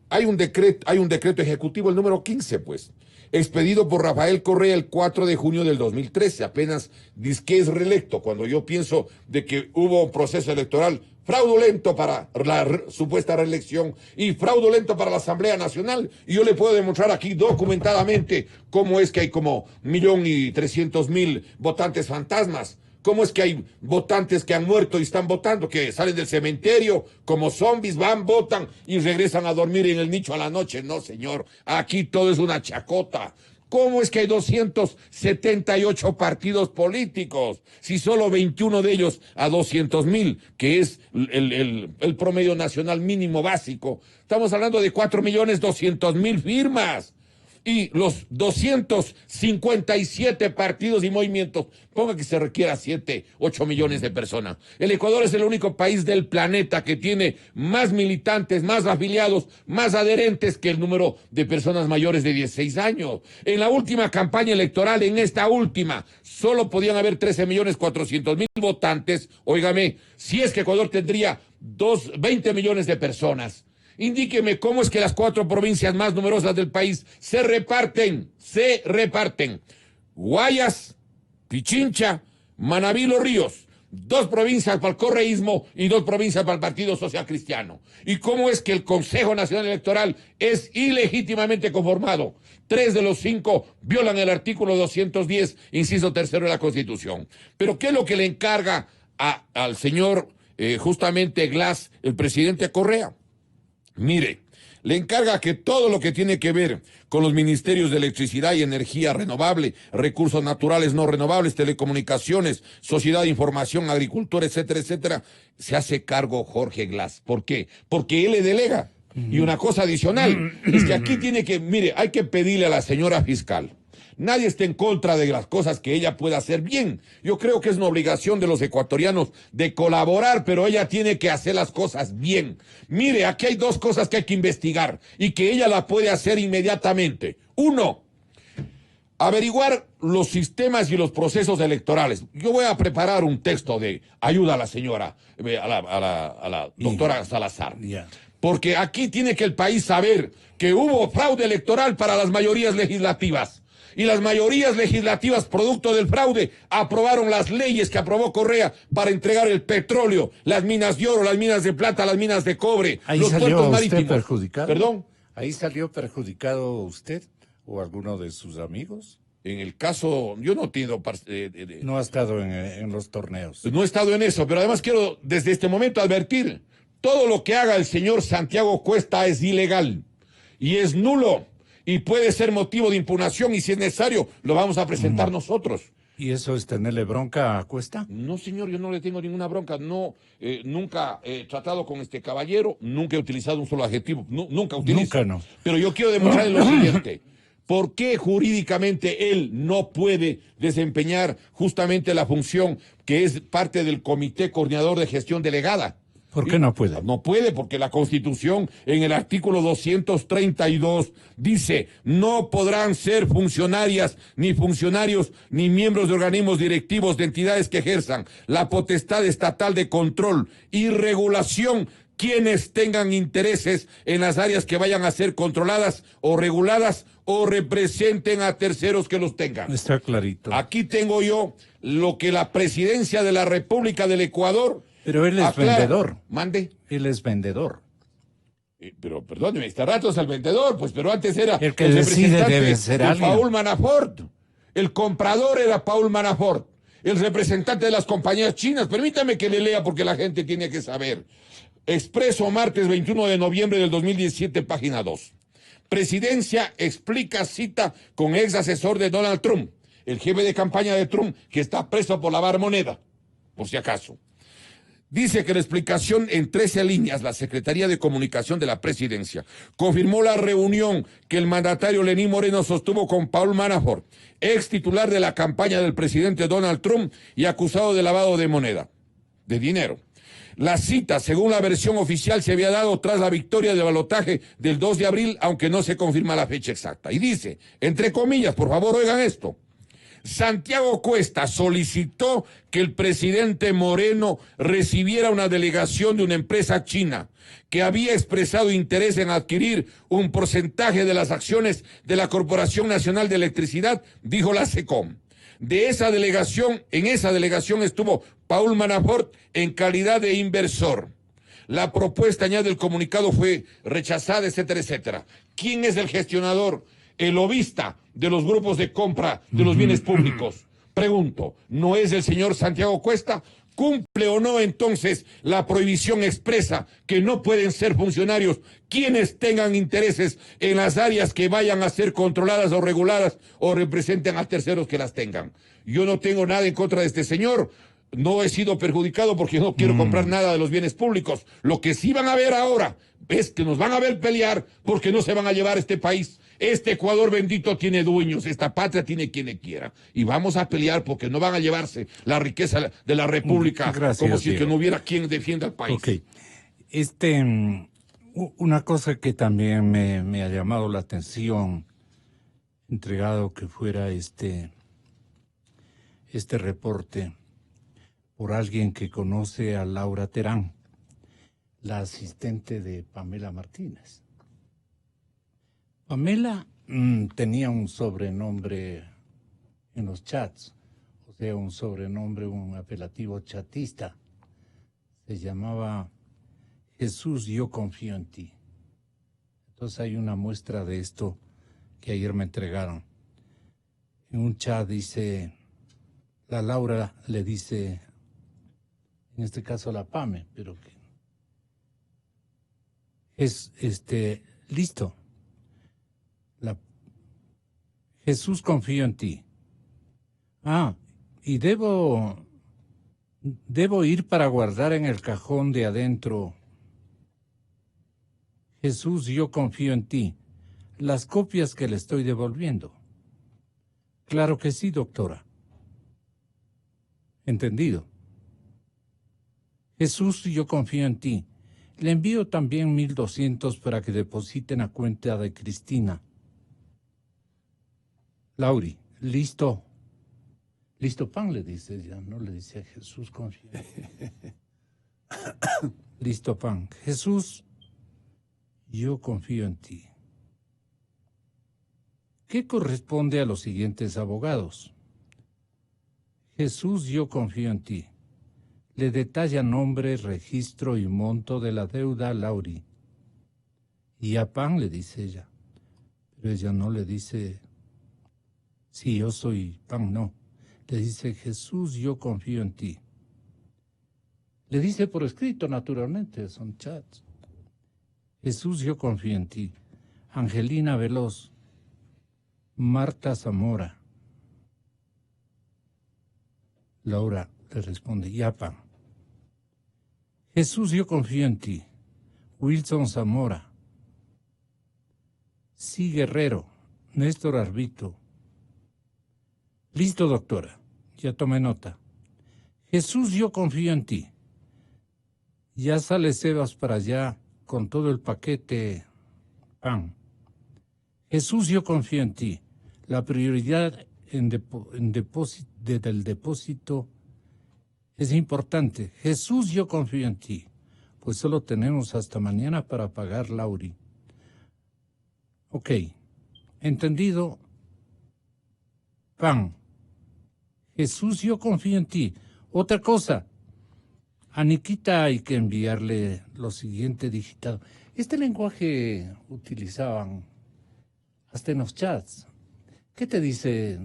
Hay un decreto ejecutivo, el número 15, pues, expedido por Rafael Correa el 4 de junio del 2013, apenas dizque es reelecto, cuando yo pienso de que hubo un proceso electoral fraudulento para la supuesta reelección y fraudulento para la Asamblea Nacional. Y yo le puedo demostrar aquí documentadamente cómo es que hay como 1.300.000 votantes fantasmas. ¿Cómo es que hay votantes que han muerto y están votando, que salen del cementerio como zombies, van, votan y regresan a dormir en el nicho a la noche? No, señor, aquí todo es una chacota. ¿Cómo es que hay 278 partidos políticos si solo 21 de ellos a 200.000, que es el promedio nacional mínimo básico? Estamos hablando de 4.200.000 firmas. Y los 257 partidos y movimientos, ponga que se requiera 7, 8 millones de personas. El Ecuador es el único país del planeta que tiene más militantes, más afiliados, más adherentes que el número de personas mayores de 16 años. En la última campaña electoral, en esta última, solo podían haber 13.400.000 votantes. Óigame, si es que Ecuador tendría 20 millones de personas. Indíqueme cómo es que las 4 provincias más numerosas del país se reparten. Guayas, Pichincha, Manabí, Los Ríos. 2 provincias para el correísmo y 2 provincias para el Partido Social Cristiano. ¿Y cómo es que el Consejo Nacional Electoral es ilegítimamente conformado? 3 de los 5 violan el artículo 210, inciso 3 de la Constitución. Pero ¿qué es lo que le encarga al señor justamente Glass, el presidente Correa? Mire, le encarga que todo lo que tiene que ver con los ministerios de electricidad y energía renovable, recursos naturales no renovables, telecomunicaciones, sociedad de información, agricultura, etcétera, etcétera, se hace cargo Jorge Glass. ¿Por qué? Porque él le delega. Y una cosa adicional es que aquí hay que pedirle a la señora fiscal. Nadie está en contra de las cosas que ella pueda hacer bien. Yo creo que es una obligación de los ecuatorianos de colaborar, pero ella tiene que hacer las cosas bien. Mire, aquí hay 2 cosas que hay que investigar y que ella la puede hacer inmediatamente. 1, averiguar los sistemas y los procesos electorales. Yo voy a preparar un texto de ayuda a la señora, a la doctora Salazar. Porque aquí tiene que el país saber que hubo fraude electoral para las mayorías legislativas. Y las mayorías legislativas, producto del fraude, aprobaron las leyes que aprobó Correa para entregar el petróleo, las minas de oro, las minas de plata, las minas de cobre, ahí los puertos marítimos. ¿Usted perjudicado? ¿Perdón? ¿Ahí salió perjudicado usted o alguno de sus amigos? En el caso, yo no tengo... No ha estado en los torneos. No he estado en eso, pero además quiero desde este momento advertir, todo lo que haga el señor Santiago Cuesta es ilegal y es nulo. Y puede ser motivo de impugnación y si es necesario lo vamos a presentar nosotros. ¿Y eso es tenerle bronca a Cuesta? No, señor, yo no le tengo ninguna bronca. No, nunca he tratado con este caballero, nunca he utilizado un solo adjetivo, nunca utilizo. Nunca no. Pero yo quiero demostrarle lo siguiente. ¿Por qué jurídicamente él no puede desempeñar justamente la función que es parte del Comité Coordinador de Gestión Delegada? ¿Por qué no puede? No puede, porque la Constitución en el artículo 232 dice, no podrán ser funcionarias, ni funcionarios, ni miembros de organismos directivos de entidades que ejerzan la potestad estatal de control y regulación quienes tengan intereses en las áreas que vayan a ser controladas o reguladas o representen a terceros que los tengan. Está clarito. Aquí tengo yo lo que la Presidencia de la República del Ecuador... Pero él es vendedor. Mande. Él es vendedor. Pero perdóneme, este rato es el vendedor, pues, pero antes era el que decide debe ser alguien. Paul Manafort. El comprador era Paul Manafort. El representante de las compañías chinas. Permítame que le lea porque la gente tiene que saber. Expreso, martes 21 de noviembre del 2017, página 2. Presidencia explica cita con ex asesor de Donald Trump, el jefe de campaña de Trump, que está preso por lavar moneda, por si acaso. Dice que la explicación en 13 líneas, la Secretaría de Comunicación de la Presidencia confirmó la reunión que el mandatario Lenín Moreno sostuvo con Paul Manafort, ex titular de la campaña del presidente Donald Trump y acusado de lavado de moneda, de dinero. La cita, según la versión oficial, se había dado tras la victoria del balotaje del 2 de abril, aunque no se confirma la fecha exacta. Y dice, entre comillas, por favor, oigan esto. Santiago Cuesta solicitó que el presidente Moreno recibiera una delegación de una empresa china que había expresado interés en adquirir un porcentaje de las acciones de la Corporación Nacional de Electricidad, dijo la SECOM. En esa delegación estuvo Paul Manafort en calidad de inversor. La propuesta, añade el comunicado, fue rechazada, etcétera, etcétera. ¿Quién es el gestionador? El lobista de los grupos de compra de los bienes públicos. Pregunto, ¿no es el señor Santiago Cuesta? ¿Cumple o no entonces la prohibición expresa que no pueden ser funcionarios quienes tengan intereses en las áreas que vayan a ser controladas o reguladas o representen a terceros que las tengan? Yo no tengo nada en contra de este señor. No he sido perjudicado porque no quiero comprar nada de los bienes públicos. Lo que sí van a ver ahora es que nos van a ver pelear porque no se van a llevar este país. Este Ecuador bendito tiene dueños, esta patria tiene quien le quiera. Y vamos a pelear porque no van a llevarse la riqueza de la República. Gracias, como si que Diego. no hubiera quien defienda al país. Ok. Una cosa que también me ha llamado la atención, entregado que fuera este reporte por alguien que conoce a Laura Terán, la asistente de Pamela Martínez. Pamela tenía un sobrenombre en los chats, o sea, un sobrenombre, un apelativo chatista. Se llamaba Jesús, yo confío en ti. Entonces hay una muestra de esto que ayer me entregaron. En un chat dice, la Laura le dice, en este caso la Pame, pero que es listo. Jesús, confío en ti. Y debo ir para guardar en el cajón de adentro. Jesús, yo confío en ti. Las copias que le estoy devolviendo. Claro que sí, doctora. Entendido. Jesús, yo confío en ti. Le envío también 1.200 para que depositen a cuenta de Cristina. Lauri, listo. Listo pan, le dice ella, no le dice a Jesús, confía. Listo pan. Jesús, yo confío en ti. ¿Qué corresponde a los siguientes abogados? Jesús, yo confío en ti. Le detalla nombre, registro y monto de la deuda a Lauri. Y a Pan le dice ella. Pero ella no le dice, sí, yo soy Pan, no. Le dice, Jesús, yo confío en ti. Le dice por escrito, naturalmente, son chats. Jesús, yo confío en ti. Angelina Veloz. Marta Zamora. Laura le responde, ya Pan. Jesús, yo confío en ti. Wilson Zamora. Sí, Guerrero. Néstor Arbito. Listo, doctora. Ya tomé nota. Jesús, yo confío en ti. Ya sale Sebas para allá con todo el paquete Pan. Jesús, yo confío en ti. La prioridad del depósito es importante. Jesús, yo confío en ti. Pues solo tenemos hasta mañana para pagar, Lauri. Ok. Entendido. Pan. Jesús, yo confío en ti. Otra cosa. A Nikita hay que enviarle lo siguiente digitado. Este lenguaje utilizaban hasta en los chats. ¿Qué te dice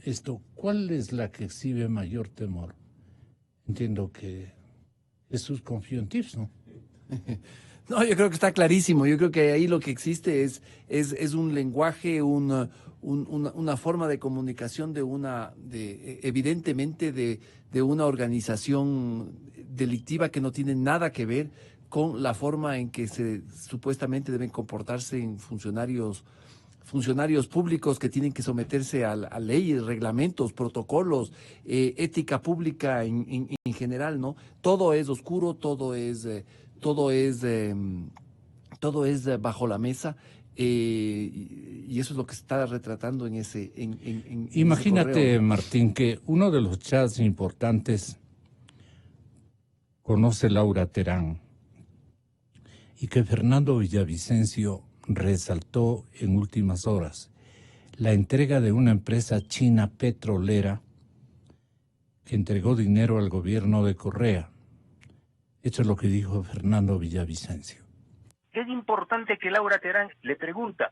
esto? ¿Cuál es la que exhibe mayor temor? Entiendo que Jesús confío en ti, ¿no? No, yo creo que está clarísimo. Yo creo que ahí lo que existe es un lenguaje, una forma de comunicación evidentemente de una organización delictiva que no tiene nada que ver con la forma en que supuestamente deben comportarse en funcionarios públicos que tienen que someterse a leyes, reglamentos, protocolos, ética pública en general, ¿no? Todo es oscuro, todo es bajo la mesa, y eso es lo que se está retratando en ese Imagínate, ese correo. Martín, que uno de los chats importantes conoce Laura Terán y que Fernando Villavicencio resaltó en últimas horas la entrega de una empresa china petrolera que entregó dinero al gobierno de Correa. Esto es lo que dijo Fernando Villavicencio. Es importante que Laura Terán le pregunta,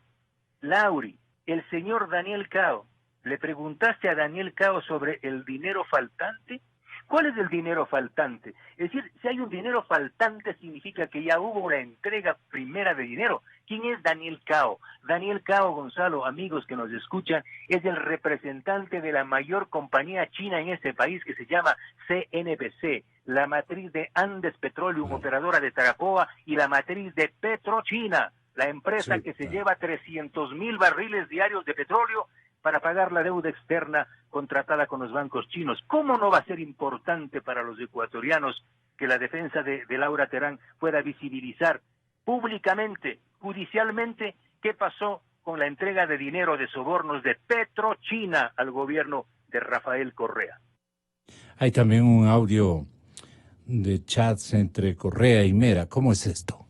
Lauri, el señor Daniel Cao, ¿le preguntaste a Daniel Cao sobre el dinero faltante? ¿Cuál es el dinero faltante? Es decir, si hay un dinero faltante significa que ya hubo una entrega primera de dinero. ¿Quién es Daniel Cao? Daniel Cao, Gonzalo, amigos que nos escuchan, es el representante de la mayor compañía china en este país que se llama CNPC, la matriz de Andes Petroleum, operadora de Tarapoa, y la matriz de Petrochina, la empresa que se lleva 300,000 barriles diarios de petróleo para pagar la deuda externa contratada con los bancos chinos. ¿Cómo no va a ser importante para los ecuatorianos que la defensa de Laura Terán pueda visibilizar públicamente, judicialmente, qué pasó con la entrega de dinero de sobornos de Petrochina al gobierno de Rafael Correa? Hay también un audio de chats entre Correa y Mera. ¿Cómo es esto?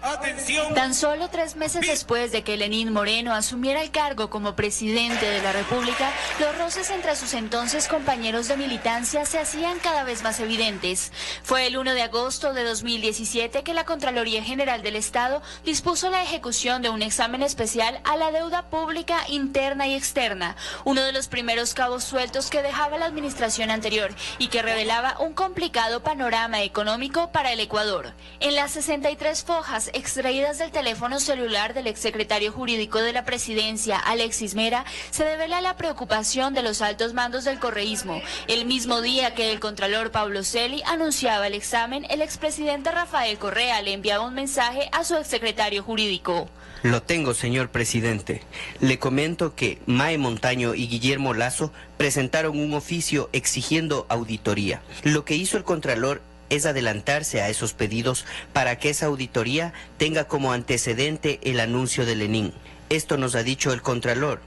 Atención. Tan solo 3 meses después de que Lenín Moreno asumiera el cargo como presidente de la República, los roces entre sus entonces compañeros de militancia se hacían cada vez más evidentes. Fue el 1 de agosto de 2017 que la Contraloría General del Estado dispuso la ejecución de un examen especial a la deuda pública interna y externa, uno de los primeros cabos sueltos que dejaba la administración anterior y que revelaba un complicado panorama económico para el Ecuador. En las 63 fojas extraídas del teléfono celular del exsecretario jurídico de la presidencia, Alexis Mera, se devela la preocupación de los altos mandos del correísmo. El mismo día que el contralor Pablo Celi anunciaba el examen, el expresidente Rafael Correa le enviaba un mensaje a su exsecretario jurídico. Lo tengo, señor presidente. Le comento que Mae Montaño y Guillermo Lazo presentaron un oficio exigiendo auditoría. Lo que hizo el contralor es adelantarse a esos pedidos para que esa auditoría tenga como antecedente el anuncio de Lenín. Esto nos ha dicho el contralor.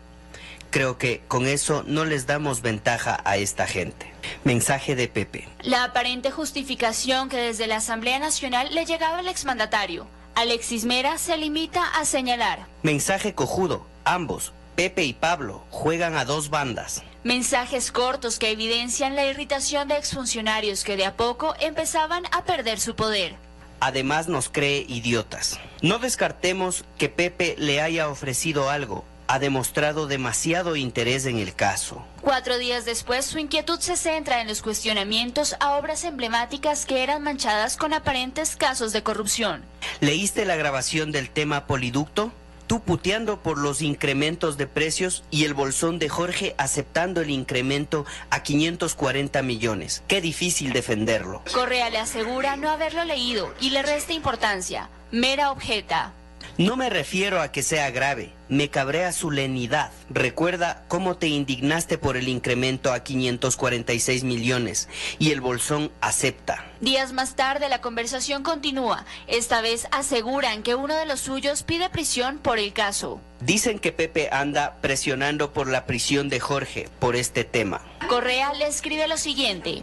Creo que con eso no les damos ventaja a esta gente. Mensaje de Pepe. La aparente justificación que desde la Asamblea Nacional le llegaba al exmandatario. Alexis Mera se limita a señalar. Mensaje cojudo. Ambos, Pepe y Pablo, juegan a 2 bandas. Mensajes cortos que evidencian la irritación de exfuncionarios que de a poco empezaban a perder su poder. Además nos cree idiotas. No descartemos que Pepe le haya ofrecido algo. Ha demostrado demasiado interés en el caso. 4 días después, su inquietud se centra en los cuestionamientos a obras emblemáticas que eran manchadas con aparentes casos de corrupción. ¿Leíste la grabación del tema Poliducto? Tú puteando por los incrementos de precios y el bolsón de Jorge aceptando el incremento a 540 millones. Qué difícil defenderlo. Correa le asegura no haberlo leído y le resta importancia. Mera objeta. No me refiero a que sea grave, me cabrea su lenidad. Recuerda cómo te indignaste por el incremento a 546 millones y el bolsón acepta. Días más tarde la conversación continúa. Esta vez aseguran que uno de los suyos pide prisión por el caso. Dicen que Pepe anda presionando por la prisión de Jorge por este tema. Correa le escribe lo siguiente.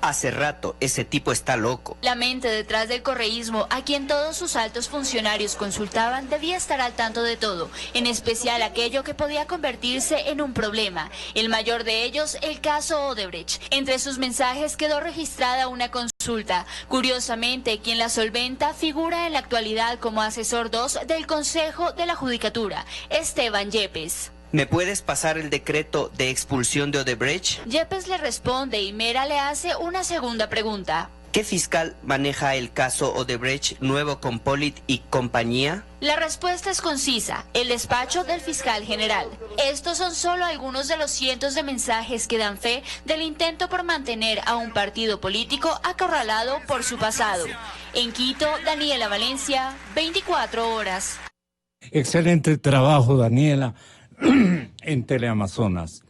Hace rato, ese tipo está loco. La mente detrás del correísmo, a quien todos sus altos funcionarios consultaban, debía estar al tanto de todo, en especial aquello que podía convertirse en un problema. El mayor de ellos, el caso Odebrecht. Entre sus mensajes quedó registrada una consulta. Curiosamente, quien la solventa figura en la actualidad como asesor 2 del Consejo de la Judicatura, Esteban Yepes. ¿Me puedes pasar el decreto de expulsión de Odebrecht? Yepes le responde y Mera le hace una segunda pregunta. ¿Qué fiscal maneja el caso Odebrecht nuevo con Polit y compañía? La respuesta es concisa, el despacho del fiscal general. Estos son solo algunos de los cientos de mensajes que dan fe del intento por mantener a un partido político acorralado por su pasado. En Quito, Daniela Valencia, 24 horas. Excelente trabajo, Daniela, en Teleamazonas.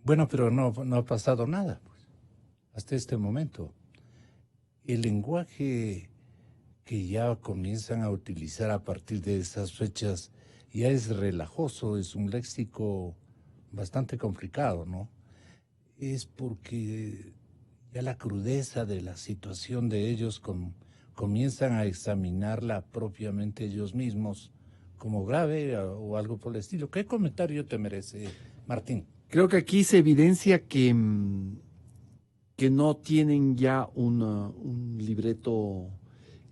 Bueno, pero no ha pasado nada, pues, hasta este momento. El lenguaje que ya comienzan a utilizar a partir de esas fechas ya es relajoso, es un léxico bastante complicado, ¿no? Es porque ya la crudeza de la situación de ellos comienzan a examinarla propiamente ellos mismos como grave o algo por el estilo. ¿Qué comentario te merece, Martín? Creo que aquí se evidencia que no tienen ya un libreto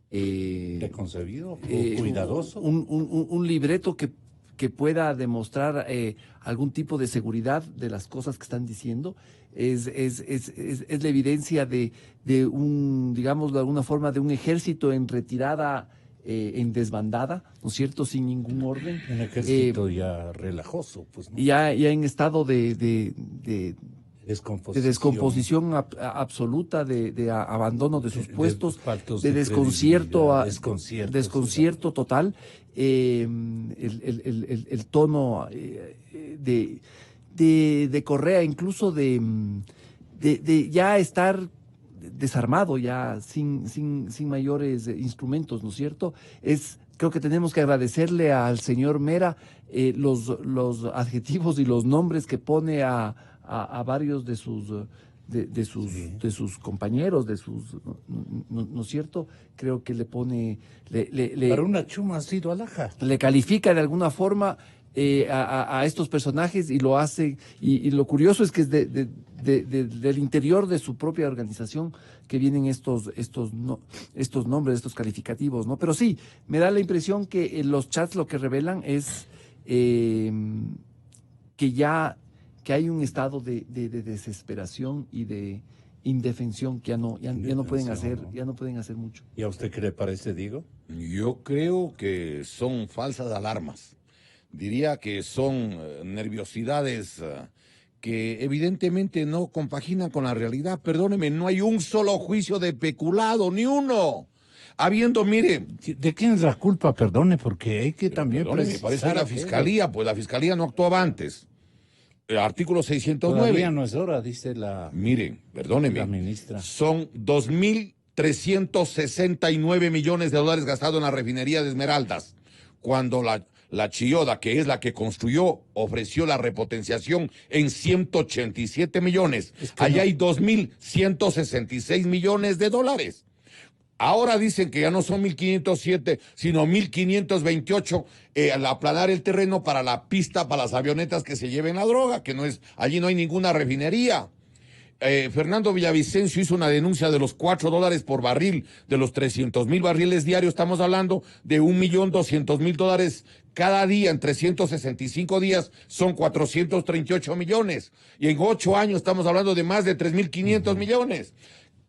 ¿Preconcebido o cuidadoso? Un libreto que pueda demostrar algún tipo de seguridad de las cosas que están diciendo. Es la evidencia de un, digamos de alguna forma, de un ejército en retirada, en desbandada, ¿no es cierto?, sin ningún orden. Un ejército ya relajoso, pues, ¿no? Ya en estado de descomposición absoluta, de abandono de sus puestos, de desconcierto total. El tono de Correa, incluso de ya estar desarmado, ya sin mayores instrumentos, ¿no es cierto? Creo que tenemos que agradecerle al señor Mera los adjetivos y los nombres que pone a varios de sus compañeros, ¿no es cierto? Creo que le pone... Para una chuma ha sido alhaja. Le califica de alguna forma a estos personajes y lo hace, y lo curioso es que es del interior de su propia organización que vienen estos nombres, estos calificativos, ¿no? Pero sí, me da la impresión que los chats lo que revelan es que hay un estado de desesperación y de indefensión que ya no pueden hacer mucho. ¿Y a usted qué le parece, Diego? Yo creo que son falsas alarmas. Diría que son nerviosidades que evidentemente no compaginan con la realidad. Perdóneme, no hay un solo juicio de peculado, ni uno. Mire... ¿De quién es la culpa? Perdone, porque hay que también... Me parece la fiscalía, pues la fiscalía no actuaba antes. El artículo 609. Todavía no es hora, dice la... Mire, perdóneme. La ministra. Son 2.369 millones de dólares gastados en la refinería de Esmeraldas, cuando la Chiyoda, que es la que construyó, ofreció la repotenciación en 187 millones. Allá hay 2.166 millones de dólares. Ahora dicen que ya no son 1.507, sino 1.528 al aplanar el terreno para la pista, para las avionetas que se lleven la droga, allí no hay ninguna refinería. Fernando Villavicencio hizo una denuncia de los $4 por barril, de los 300,000 barriles diarios, estamos hablando de 1.200.000 cada día, en 365 días son 438 millones, y en 8 años estamos hablando de más de 3.500 millones.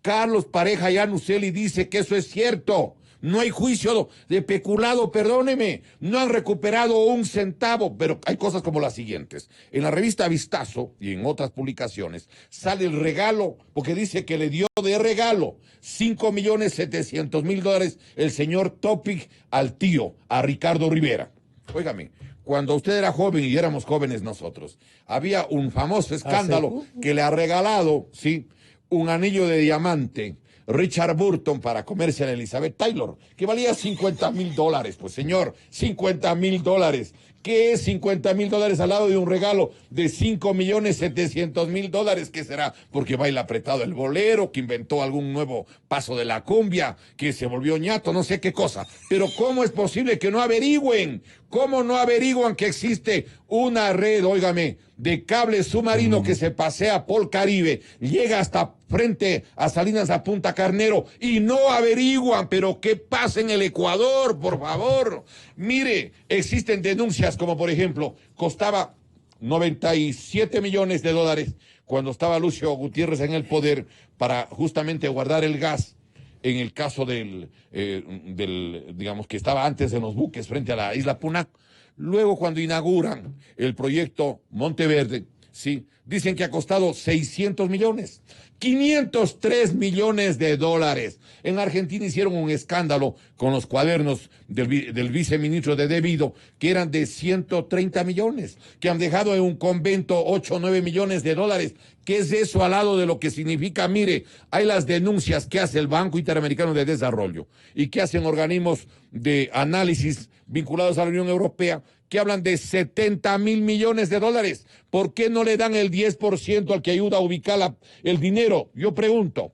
Carlos Pareja Yanuseli dice que eso es cierto. No hay juicio de peculado, perdóneme. No han recuperado un centavo, pero hay cosas como las siguientes. En la revista Vistazo y en otras publicaciones sale el regalo, porque dice que le dio de regalo $5.700.000 el señor Topic al tío, a Ricardo Rivera. Óigame, cuando usted era joven y éramos jóvenes nosotros, había un famoso escándalo que le ha regalado, sí, un anillo de diamante Richard Burton para comerse a Elizabeth Taylor, que valía $50,000. Pues señor, $50,000. ¿Qué es $50,000 al lado de un regalo de $5.700.000? ¿Qué será? Porque baila apretado el bolero, que inventó algún nuevo paso de la cumbia, que se volvió ñato, no sé qué cosa. Pero ¿cómo es posible que no averigüen? ¿Cómo no averiguan que existe una red, óigame, de cable submarino que se pasea por Caribe, llega hasta frente a Salinas, a Punta Carnero, y no averiguan? Pero ¿qué pasa en el Ecuador, por favor? Mire, existen denuncias como, por ejemplo, costaba $97 millones cuando estaba Lucio Gutiérrez en el poder para justamente guardar el gas. En el caso digamos, que estaba antes en los buques frente a la isla Punac. Luego, cuando inauguran el proyecto Monteverde, sí, dicen que ha costado 600 millones, 503 millones de dólares. En Argentina hicieron un escándalo con los cuadernos del viceministro de Debido, que eran de 130 millones, que han dejado en un convento 8 o 9 millones de dólares. ¿Qué es eso al lado de lo que significa? Mire, hay las denuncias que hace el Banco Interamericano de Desarrollo y que hacen organismos de análisis vinculados a la Unión Europea, que hablan de 70.000 millones de dólares. ¿Por qué no le dan el 10% al que ayuda a ubicar el dinero? Yo pregunto,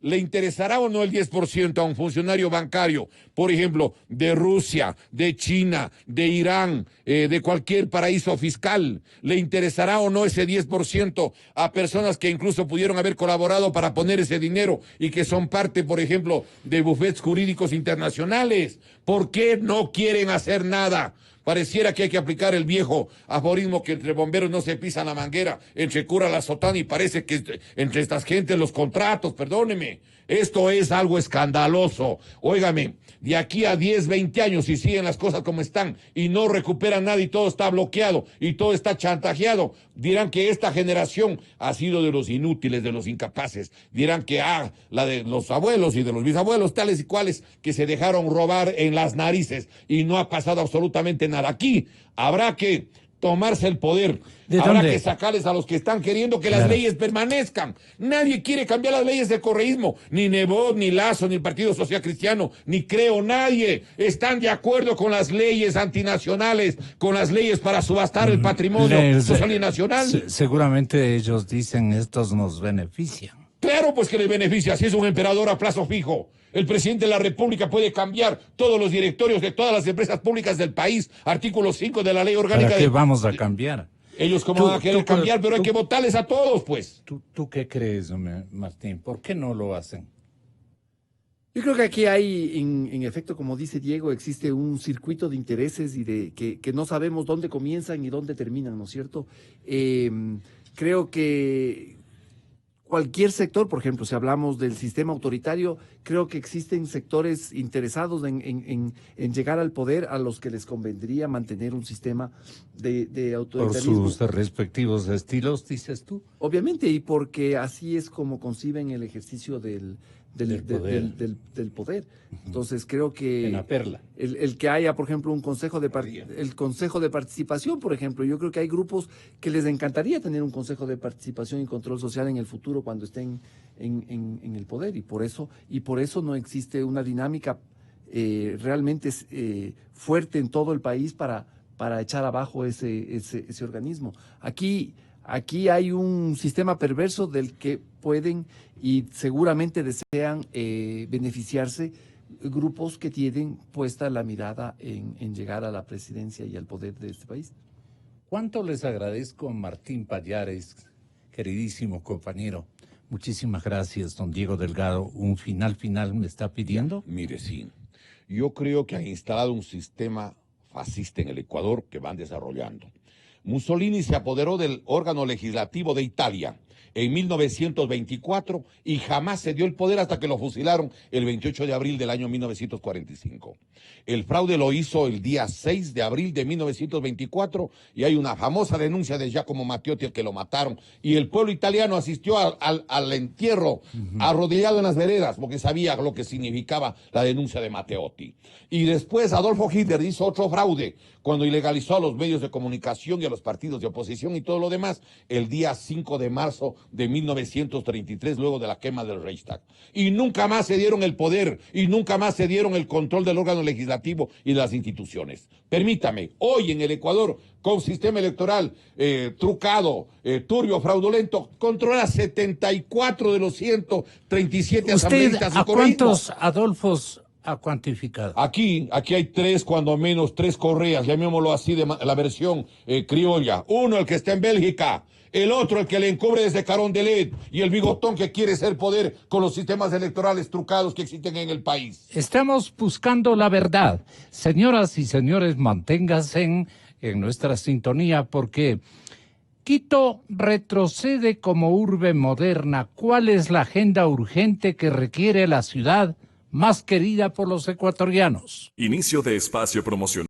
¿le interesará o no el 10% a un funcionario bancario, por ejemplo, de Rusia, de China, de Irán, de cualquier paraíso fiscal? ¿Le interesará o no ese 10% a personas que incluso pudieron haber colaborado para poner ese dinero y que son parte, por ejemplo, de bufetes jurídicos internacionales? ¿Por qué no quieren hacer nada? Pareciera que hay que aplicar el viejo aforismo que entre bomberos no se pisan la manguera, entre cura la sotana, y parece que entre estas gentes los contratos, perdóneme. Esto es algo escandaloso. Óigame, de aquí a 10, 20 años, si siguen las cosas como están y no recuperan nada y todo está bloqueado y todo está chantajeado, dirán que esta generación ha sido de los inútiles, de los incapaces. Dirán que la de los abuelos y de los bisabuelos, tales y cuales, que se dejaron robar en las narices y no ha pasado absolutamente nada. Aquí habrá que tomarse el poder. Habrá que sacarles a los que están queriendo que las leyes permanezcan. Nadie quiere cambiar las leyes del correísmo, ni Nebot, ni Lazo, ni el Partido Social Cristiano, ni Creo, nadie. Están de acuerdo con las leyes antinacionales, con las leyes para subastar el patrimonio social y nacional. Seguramente ellos dicen, estos nos benefician. Claro, pues que les beneficia, si es un emperador a plazo fijo. El presidente de la República puede cambiar todos los directorios de todas las empresas públicas del país. Artículo 5 de la Ley Orgánica. ¿Para qué vamos a cambiar? Ellos como van a querer cambiar, pero hay que votarles a todos, pues. ¿Tú qué crees, Martín? ¿Por qué no lo hacen? Yo creo que aquí hay, en efecto, como dice Diego, existe un circuito de intereses y de que no sabemos dónde comienzan y dónde terminan, ¿no es cierto? Creo que cualquier sector, por ejemplo, si hablamos del sistema autoritario, creo que existen sectores interesados en llegar al poder a los que les convendría mantener un sistema de autoritarismo. Por sus respectivos estilos, dices tú. Obviamente, y porque así es como conciben el ejercicio del poder. Entonces creo que en la perla. El que haya, por ejemplo, el consejo de participación, por ejemplo, yo creo que hay grupos que les encantaría tener un consejo de participación y control social en el futuro cuando estén en el poder, y por eso no existe una dinámica realmente fuerte en todo el país para echar abajo ese organismo. Aquí hay un sistema perverso del que pueden y seguramente desean beneficiarse grupos que tienen puesta la mirada en llegar a la presidencia y al poder de este país. ¿Cuánto les agradezco, Martín Pallares, queridísimo compañero? Muchísimas gracias, don Diego Delgado. ¿Un final me está pidiendo? Mire, sí. Yo creo que han instalado un sistema fascista en el Ecuador que van desarrollando. Mussolini se apoderó del órgano legislativo de Italia en 1924 y jamás se dio el poder hasta que lo fusilaron el 28 de abril del año 1945. El fraude lo hizo el día 6 de abril de 1924 y hay una famosa denuncia de Giacomo Matteotti, el que lo mataron, y el pueblo italiano asistió al entierro arrodillado en las veredas porque sabía lo que significaba la denuncia de Matteotti. Y después Adolfo Hitler hizo otro fraude cuando ilegalizó a los medios de comunicación y a los partidos de oposición y todo lo demás el día 5 de marzo de 1933, luego de la quema del Reichstag. Y nunca más se dieron el poder y nunca más se dieron el control del órgano legislativo y de las instituciones. Permítame, hoy en el Ecuador, con sistema electoral trucado, turbio, fraudulento, controla 74 de los 137 asambleístas. ¿A cuántos Adolfos ha cuantificado? Aquí hay tres, cuando menos, tres Correas, llamémoslo así, de la versión criolla. Uno, el que está en Bélgica. El otro, el que le encubre desde Carondelet, y el bigotón que quiere ser poder con los sistemas electorales trucados que existen en el país. Estamos buscando la verdad. Señoras y señores, manténganse en nuestra sintonía porque Quito retrocede como urbe moderna. ¿Cuál es la agenda urgente que requiere la ciudad más querida por los ecuatorianos? Inicio de espacio promocional.